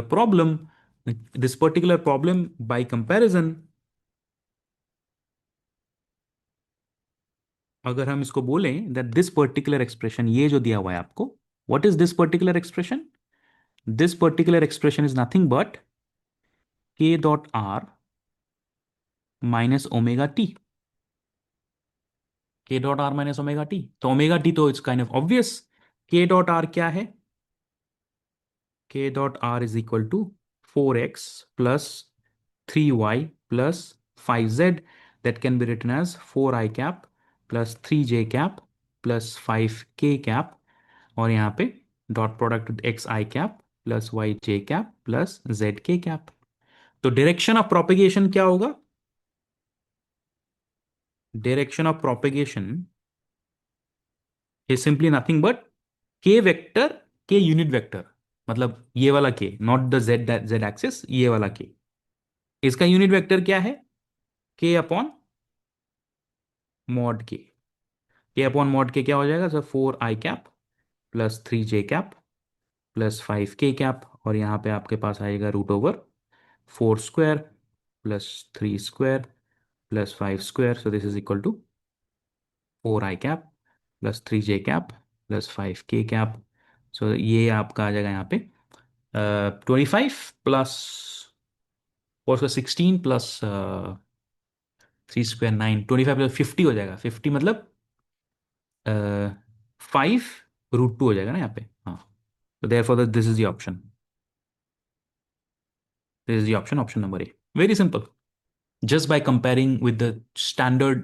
problem by comparison, अगर हम इसको बोलें that this particular expression, ये जो दिया हुआ है आपको, what is this particular expression? This particular expression is nothing but k dot r minus omega t. K dot r minus omega t. तो omega t तो it's kind of obvious. K dot r क्या है? K dot r is equal to 4x plus 3y plus 5z, that can be written as 4i cap plus 3j cap plus 5k cap, और यहाँ पे dot product x आई cap plus Y जे cap plus Z के cap. तो direction of propagation क्या होगा? Direction of propagation is simply nothing but के vector, के unit vector, मतलब ये वाला के, not the Z Z axis, ये वाला के, इसका यूनिट वेक्टर क्या है? के अपॉन मॉड के अपॉन मॉड के क्या हो जाएगा sir? 4i cap plus 3j cap plus 5k cap, और यहाँ पे आपके पास आएगा root over 4 square plus 3 square plus 5 square. So this is equal to 4i cap plus 3j cap plus 5k cap. So ये आपका आ जाएगा यहाँ पे 25 प्लस, और उसका 16 प्लस 3 स्क्वायर 9, 25 प्लस 50 हो जाएगा। 50 मतलब 5 रूट 2 हो जाएगा ना यहाँ पे। हाँ, तो therefore this is the option, this is the option, option number A. Very simple, just by comparing with the standard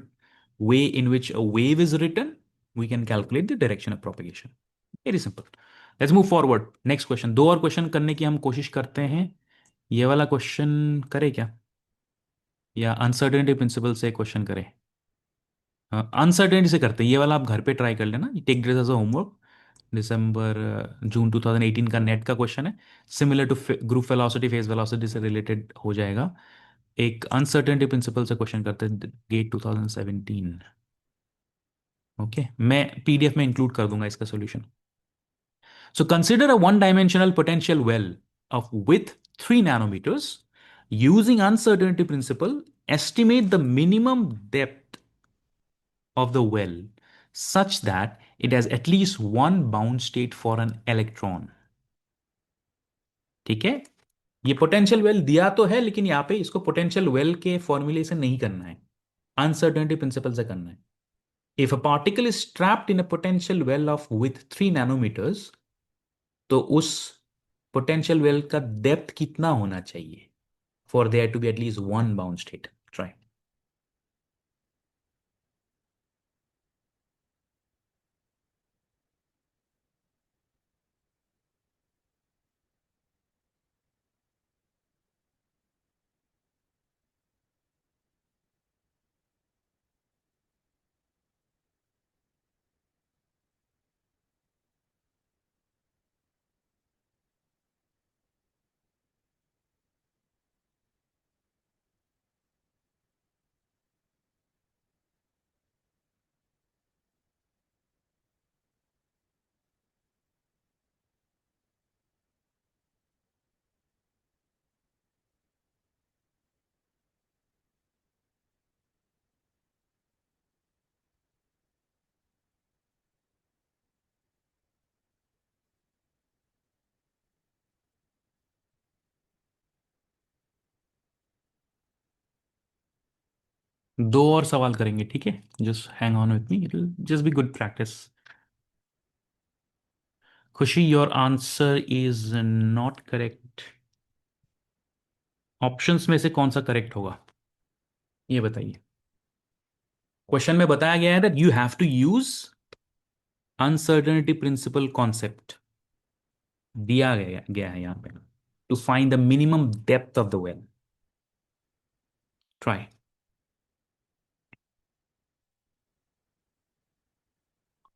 way in which a wave is written, we can calculate the direction of propagation. Very simple. Let's move forward. Next question. दो और question करने की हम कोशिश करते हैं। ये वाला क्वेश्चन करें क्या, या अनसर्टेनिटी प्रिंसिपल से क्वेश्चन करें? अनसर्टेनिटी से करते हैं, ये वाला आप घर पे ट्राई कर लेना, take this as a homework. दिसंबर जून 2018 का नेट का क्वेश्चन है, similar to group velocity phase velocity से रिलेटेड हो जाएगा। एक अनसर्टेनिटी प्रिंसिपल से क्वेश्चन करते हैं, गेट 2017। ओके, मैं पीडीएफ में इंक्लूड कर दूंगा इसका solution. So consider a one dimensional potential well of with 3 nanometers using uncertainty principle. Estimate the minimum depth of the well such that it has at least one bound state for an electron. ठीक है, ये potential well दिया तो है, लेकिन यहां पे इसको पोटेंशियल वेल के फॉर्मूले से नहीं करना है, अनसर्टेनिटी प्रिंसिपल से करना है। If a particle is trapped in a potential well of width 3 nanometers, तो उस potential well का depth कितना होना चाहिए for there to be at least one bound state? Try. दो और सवाल करेंगे, ठीक है? Just hang on with me, it will just be good practice. Khushi, your answer is not correct. Options में से कौन सा करेक्ट होगा, ये बताइए। क्वेश्चन में बताया गया है that you have to use uncertainty principle concept, दिया गया है यहाँ पे, to find the minimum depth of the well. Try.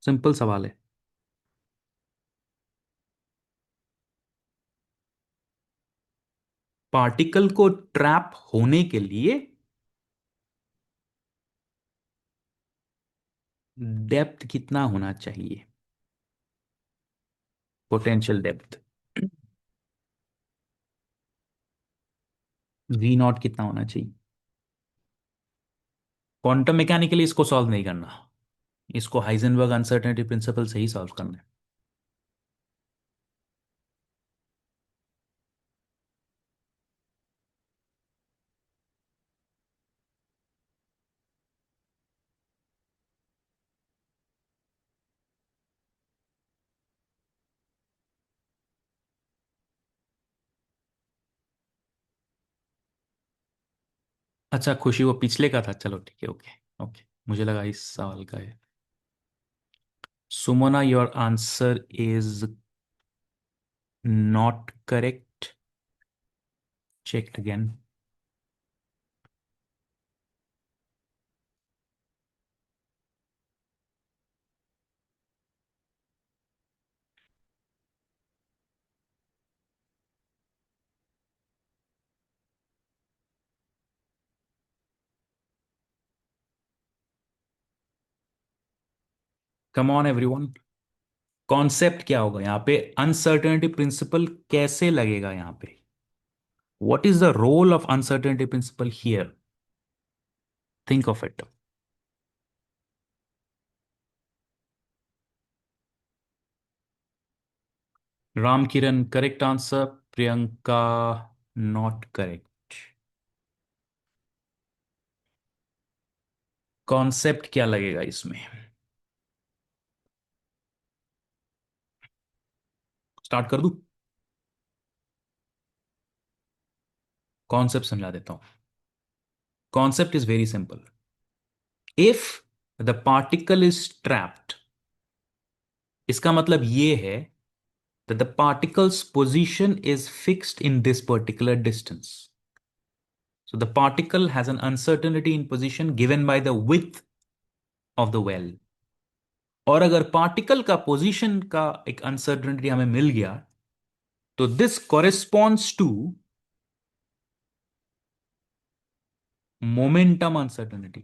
Simple सवाल है। पार्टिकल को ट्रैप होने के लिए डेप्थ कितना होना चाहिए, पोटेंशियल डेप्थ। वी नॉट कितना होना चाहिए। क्वांटम मैकेनिकली इसको सॉल्व नहीं करना, इसको हाइजेनबर्ग अनसर्टेनिटी प्रिंसिपल से ही सॉल्व करना है। अच्छा खुशी, वो पिछले का था, चलो ठीक है, ओके। ओके, मुझे लगा इस सवाल का है। Sumana, your answer is not correct. Check again. Come on everyone, concept क्या होगा यहाँ पे, अनसर्टेनिटी प्रिंसिपल कैसे लगेगा यहाँ पे, what is the role of uncertainty principle here, think of it. Ram Kiran correct answer, Priyanka not correct. Concept क्या लगेगा इसमें, स्टार्ट कर दूं? कॉन्सेप्ट समझा देता हूं। Concept is very simple. If the particle is trapped, इसका मतलब ये है that the particle's position is fixed in this particular distance. So the particle has an uncertainty in position given by the width of the well. और अगर particle का position का एक uncertainty हमें मिल गया, तो this corresponds to momentum uncertainty,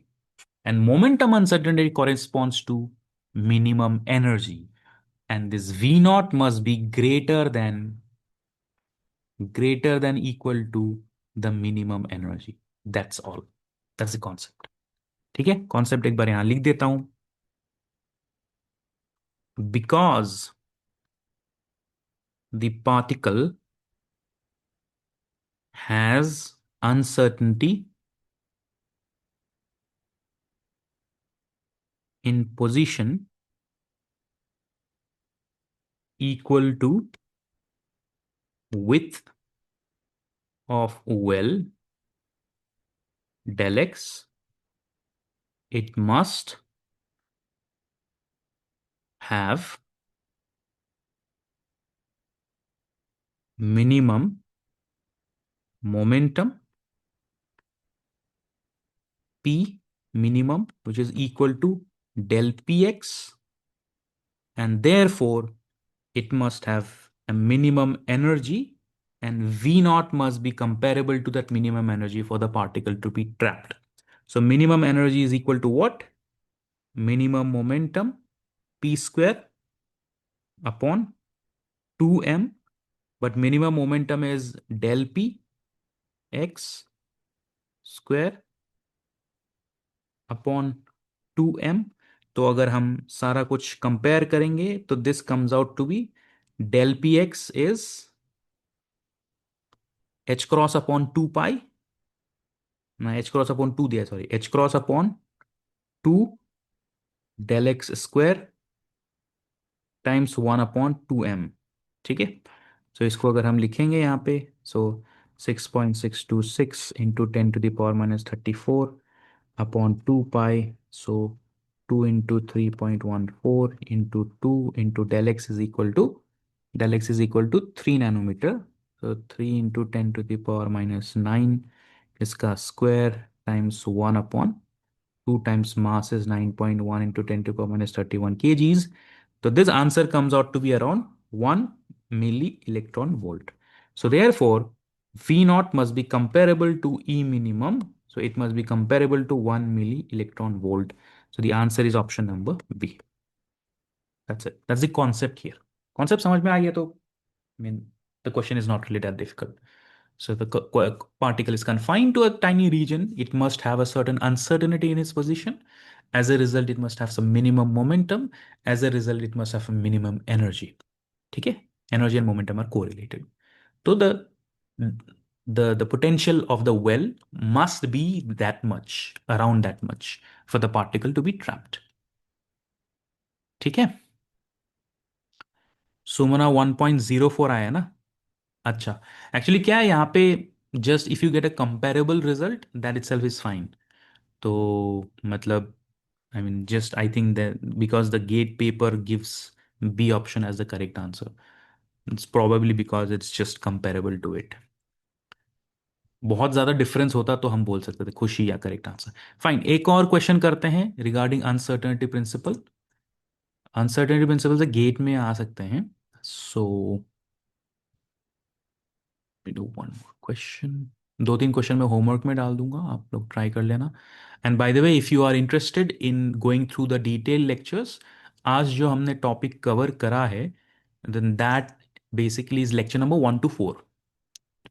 and momentum uncertainty corresponds to minimum energy, and this v naught must be greater than equal to the minimum energy. That's all. That's the concept. ठीक है, concept एक बार यहां लिख देता हूं। Because the particle has uncertainty in position equal to width of well del x, it must have minimum momentum P minimum, which is equal to del Px, and therefore it must have a minimum energy, and V naught must be comparable to that minimum energy for the particle to be trapped. So minimum energy is equal to what? Minimum momentum P square upon 2m, but minimum momentum is del P x square upon 2m। तो अगर हम सारा कुछ compare करेंगे तो this comes out to be del P X is h cross upon 2 pi ना, H cross upon two दिया, sorry, H cross upon two del X square times 1/2m। ठीक है। सो इसको अगर हम लिखेंगे यहाँ पे, so 6.626 into 10⁻³ upon 2 pi, so 2 × 3.14 into 2 del X is equal to, del X is equal to 3 nanometre. तो 3 × 10⁻⁹ इसका square times 1/2 times mass is 9.1 into 10 to the power minus 31 kgs. So this answer comes out to be around 1 milli electron volt. So therefore, V naught must be comparable to E minimum. So it must be comparable to 1 milli electron volt. So the answer is option number B. That's it. That's the concept here. Concept समझ में आ गया तो, I mean, the question is not really that difficult. So the particle is confined to a tiny region. It must have a certain uncertainty in its position. As a result, it must have some minimum momentum. As a result, it must have a minimum energy. ठीक है? Energy and momentum are correlated. So the potential of the well must be that much, around that much, for the particle to be trapped. ठीक है? सुमना 1.04 आया ना? अच्छा, actually क्या है यहाँ पे, just if you get a comparable result that itself is fine. तो मतलब, I mean just I think that because the GATE paper gives B option as the correct answer, it's probably because it's just comparable to it. बहुत ज्यादा difference होता तो हम बोल सकते थे खुशी या करेक्ट आंसर। फाइन, एक और क्वेश्चन करते हैं regarding uncertainty principle. Uncertainty principle से गेट में आ सकते हैं। So do one more question. दो तीन क्वेश्चन मैं होमवर्क में डाल दूंगा, आप लोग ट्राई कर लेना। And by the way, if you are interested in going through the detail lectures, आज जो हमने टॉपिक कवर करा है, then that basically is lecture number 1 to 4।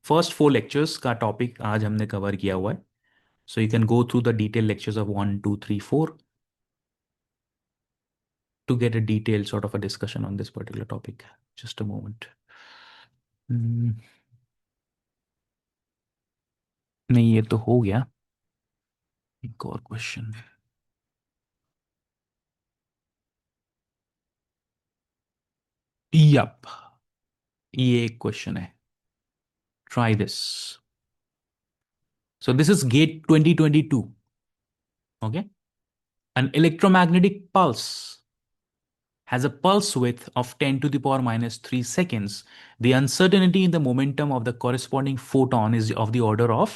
First 4 lectures का टॉपिक आज हमने कवर किया हुआ है। So you can go through the detail lectures of 1, 2, 3, 4 to get a detailed sort of a discussion on this particular topic. Just a moment. नहीं, ये तो हो गया। एक और क्वेश्चन। यप, ये एक क्वेश्चन है। Try this. So this is get 2022। Okay, an electromagnetic pulse has a pulse width of 10 to the power minus 3 seconds. The uncertainty in the momentum of the corresponding photon is of the order of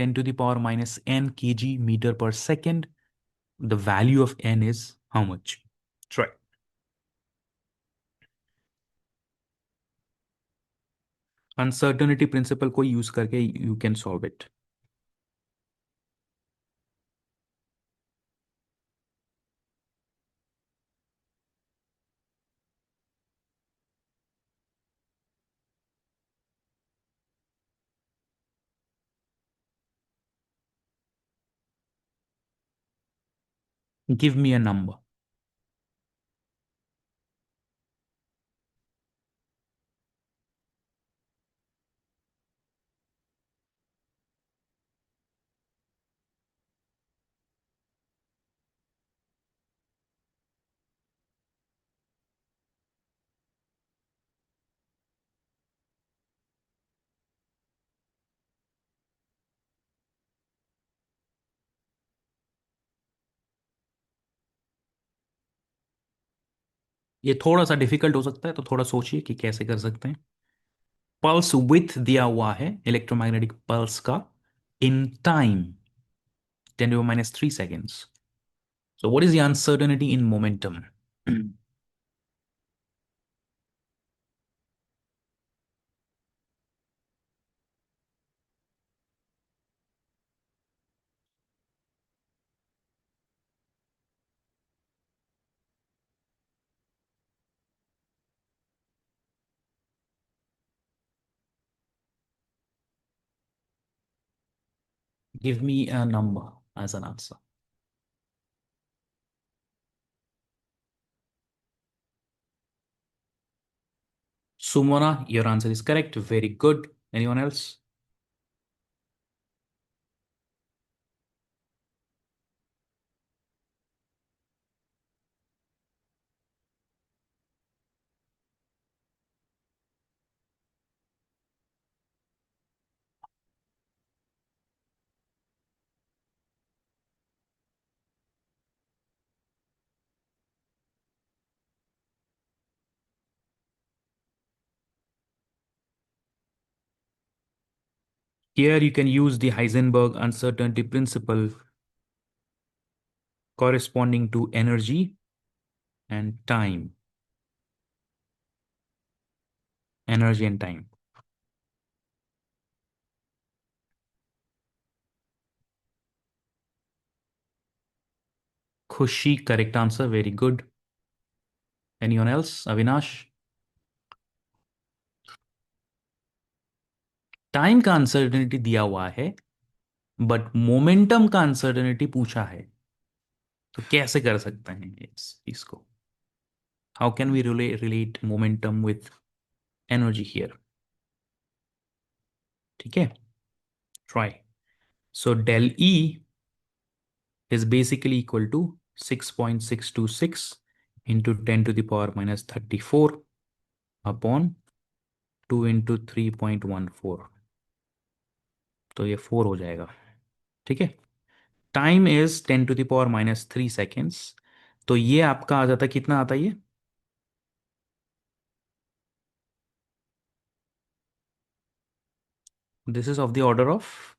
10 to the power minus n kg meter per second. The value of n is how much? Try. Uncertainty principle को use करके you can solve it. Give me a number. ये थोड़ा सा difficult हो सकता है, तो थोड़ा सोचिए कि कैसे कर सकते हैं। पल्स विथ दिया हुआ है इलेक्ट्रोमैग्नेटिक पल्स का, in time 10⁻³ seconds. So what is the uncertainty in momentum? Give me a number as an answer. Sumona, your answer is correct. Very good. Anyone else? Here you can use the Heisenberg uncertainty principle corresponding to energy and time. Energy and time. Khushi, correct answer. Very good. Anyone else? Avinash? Time का uncertainty दिया हुआ है, but momentum का uncertainty पूछा है, तो कैसे कर सकते हैं इस इसको? How can we relate momentum with energy here? ठीक है, try. So del E is basically equal to 6.626 into 10 to the power minus 34 upon 2 into 3.14. तो ये 4 हो जाएगा. ठीक है. Time is 10 to the power minus 3 seconds. तो ये आपका आ जाता, कितना आता है ये? This is of the order of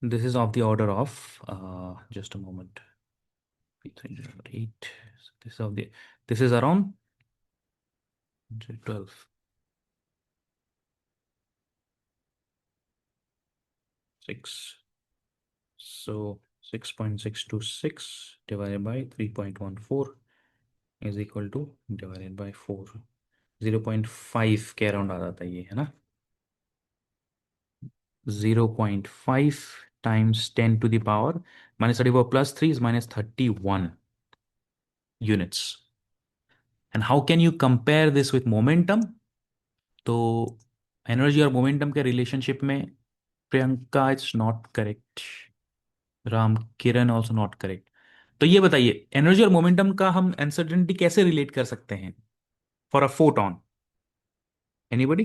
this is of the order of just a moment. 308. This is of the, this is around 12. 6. So 6.626 divided by 3.14 is equal to divided by 4. 0.5 के around आ जाता है ये, है ना? 0.5 times 10 to the power minus 34 plus 3 is minus 31 units. And how can you compare this with momentum? तो energy और momentum के relationship में Priyanka it's not correct. Ram Kiran also not correct. तो ये बताइए, एनर्जी और मोमेंटम का हम अनसर्टेनिटी कैसे रिलेट कर सकते हैं for a photon? Anybody?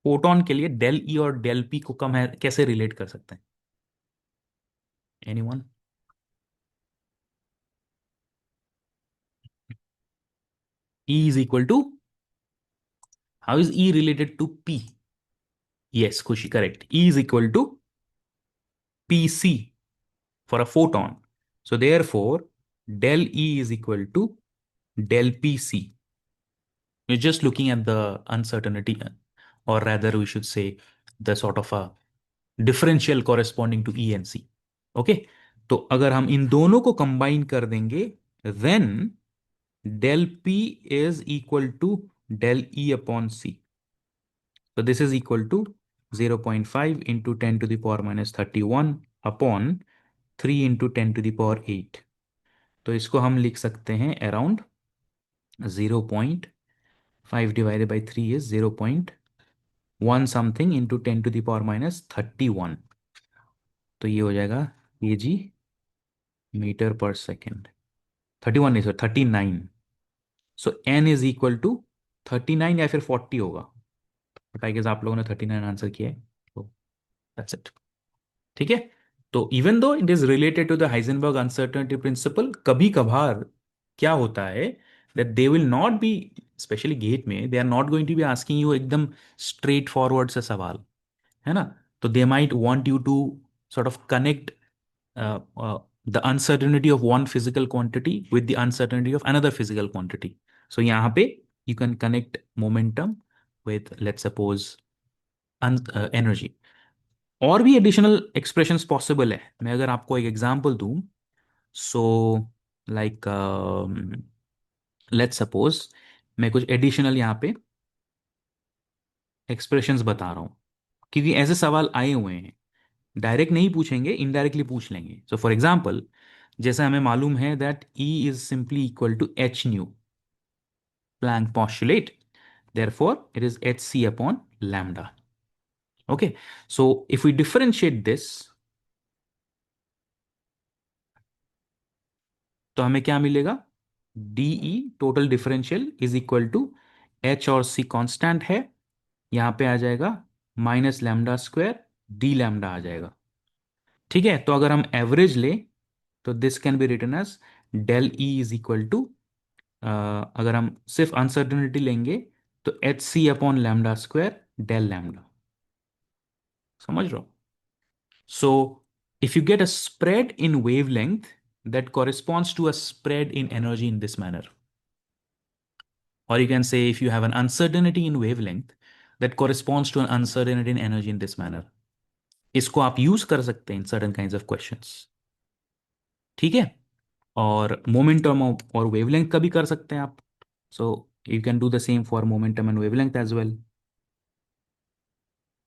Photon के लिए डेल ई और डेल पी को कम है कैसे रिलेट कर सकते हैं? Anyone? E is equal to, how is E related to P? Yes, Kushi, correct. E is equal to PC for a photon. So therefore, del E is equal to del PC. You're just looking at the uncertainty, or rather, we should say the sort of a differential corresponding to E and C. Okay? तो अगर हम इन दोनों को combine कर देंगे, then del P is equal to del E upon C. So this is equal to 0.5 into 10 to the power minus 31 upon 3 into 10 to the power 8. तो इसको हम लिख सकते हैं around 0.5 divided by 3 is 0.1 something into 10 to the power minus 31. तो ये हो जाएगा kg मीटर पर सेकेंड. 31 नहीं sir, 39. So n is equal to 39 या फिर 40 होगा, बट आई गेस आप लोगों ने 39 आंसर किया है, तो दैट्स इट. ठीक है. तो even though it is related to the Heisenberg uncertainty principle, कभी कभार क्या होता है that they will not be, especially GATE में, they are not going to be asking you एकदम स्ट्रेट फॉरवर्ड से सवाल, है ना? तो they might want you to sort of connect the uncertainty of one physical quantity with the uncertainty of another physical quantity. So यहाँ पे you can connect momentum with, let's suppose, energy. और भी additional expressions possible है. मैं अगर आपको एक example दूं, so like let's suppose मैं कुछ additional यहाँ पे expressions बता रहा हूँ, क्योंकि ऐसे सवाल आए हुए हैं. डायरेक्ट नहीं पूछेंगे, इनडायरेक्टली पूछ लेंगे. सो फॉर एग्जाम्पल, जैसे हमें मालूम है that E is simply equal to H nu, Planck postulate, therefore it is hc upon lambda. Okay, so if we differentiate this, तो हमें क्या मिलेगा? DE total differential is equal to H और C constant है, यहां पे आ जाएगा minus lambda square d lambda आ जाएगा. ठीक है. तो अगर हम एवरेज ले, तो this can be written as del E is equal to, अगर हम सिर्फ अनसर्टेनिटी लेंगे तो h c upon lambda square del lambda. समझ रहे हो? So if you get a spread in wavelength that corresponds to a spread in energy in this manner, or you can say if you have an uncertainty in wavelength that corresponds to an uncertainty in energy in this manner, इसको आप use कर सकते हैं in certain kinds of questions. ठीक है? और momentum और wavelength का भी कर सकते हैं आप। So you can do the same for momentum and wavelength as well.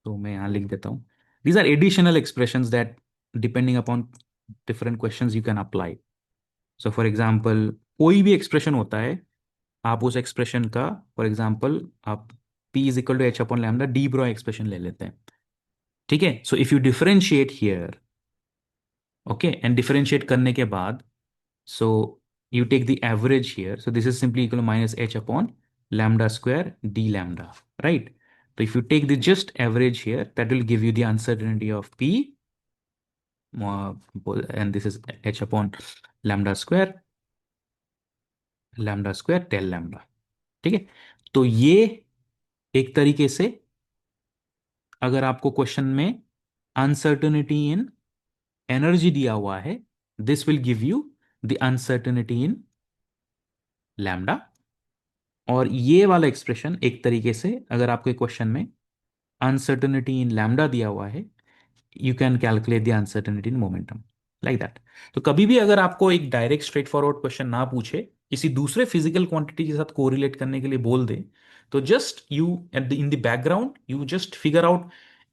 तो मैं यहाँ लिख देता हूँ, these are additional expressions that depending upon different questions you can apply. So for example कोई भी एक्सप्रेशन होता है, आप उस एक्सप्रेशन का फॉर एग्जांपल आप P is equal to H upon lambda de Broglie expression ले लेते हैं। ठीक है? So if you differentiate here, okay, and differentiate करने के बाद, so you take the average here, so this is simply equal to minus h upon lambda square d lambda, right? So if you take the just average here, that will give you the uncertainty of P, uh, and this is h upon lambda square del lambda। ठीक है? तो ये एक तरीके से, अगर आपको question में अनसर्टेनिटी इन एनर्जी दिया हुआ है, this will give you the uncertainty in lambda. और ये वाला एक्सप्रेशन एक तरीके से, अगर आपके क्वेश्चन में अनसर्टेनिटी इन लैम्डा दिया हुआ है, you can calculate the uncertainty in momentum like that. तो कभी भी अगर आपको एक डायरेक्ट स्ट्रेट फॉरवर्ड क्वेश्चन ना पूछे, किसी दूसरे फिजिकल क्वांटिटी के साथ कोरिलेट करने के लिए बोल दे, तो just you at the in the background you just figure out,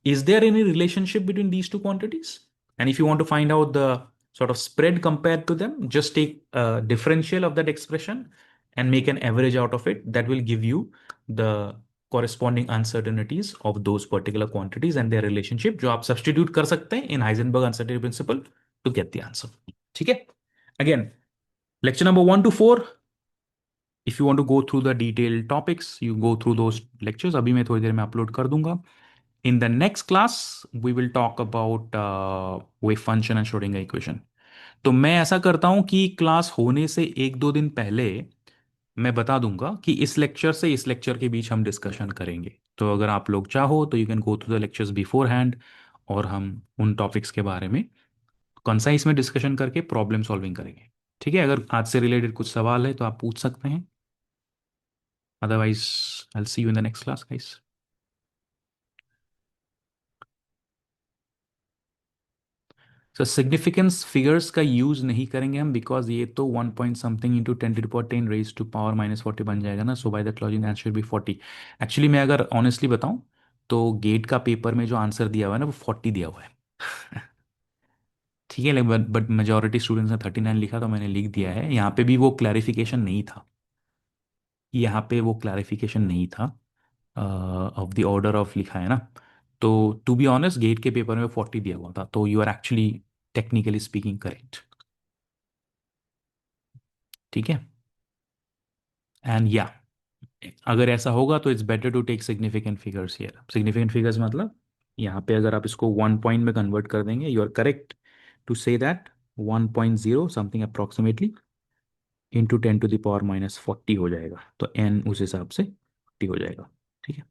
is there any relationship between these two quantities? And if you want to find out the sort of spread compared to them, just take a differential of that expression and make an average out of it. That will give you the corresponding uncertainties of those particular quantities and their relationship, जो आप substitute कर सकते हैं in Heisenberg uncertainty principle to get the answer. ठीक है? Again, lecture number 1 to 4, if you want to go through the detailed topics, you go through those lectures. अभी मैं थोड़ी देर में upload कर दूंगा। In the next class, we will talk about wave function and Schrodinger equation. तो मैं ऐसा करता हूं कि क्लास होने से एक दो दिन पहले मैं बता दूंगा कि इस लेक्चर से इस लेक्चर के बीच हम डिस्कशन करेंगे। तो अगर आप लोग चाहो तो you can go through the lectures before hand, और हम उन टॉपिक्स के बारे में कंसाइज में डिस्कशन करके प्रॉब्लम सॉल्विंग करेंगे। ठीक है? अगर आज से रिलेटेड कुछ सवाल है तो आप पूछ सकते हैं, otherwise I will see you in the next class guys. So significance figures का यूज नहीं करेंगे हम, बिकॉज ये तो 1 point something into 10 raise to power -40 बन जाएगा ना। So by the closing answer be 40। Actually मैं अगर ऑनेस्टली बताऊं तो गेट का पेपर में जो आंसर दिया हुआ है ना वो 40 दिया हुआ है। ठीक है, लेकिन बट मेजोरिटी स्टूडेंट्स ने 39 लिखा तो मैंने लिख दिया है। यहाँ पे भी वो क्लैरिफिकेशन नहीं था, यहाँ पे वो क्लैरिफिकेशन नहीं था ऑफ द ऑर्डर ऑफ लिखा है ना। तो टू बी ऑनेस्ट गेट के पेपर में 40 दिया हुआ था, तो you are actually technically speaking correct. ठीक है? एंड या, अगर ऐसा होगा तो it's better to take significant figures here. Significant figures मतलब यहाँ पे अगर आप इसको 1 पॉइंट में कन्वर्ट कर देंगे, you are correct to say that 1.0 something approximately into 10 to the power -40 हो जाएगा। तो एन उस हिसाब से 40 हो जाएगा। ठीक है?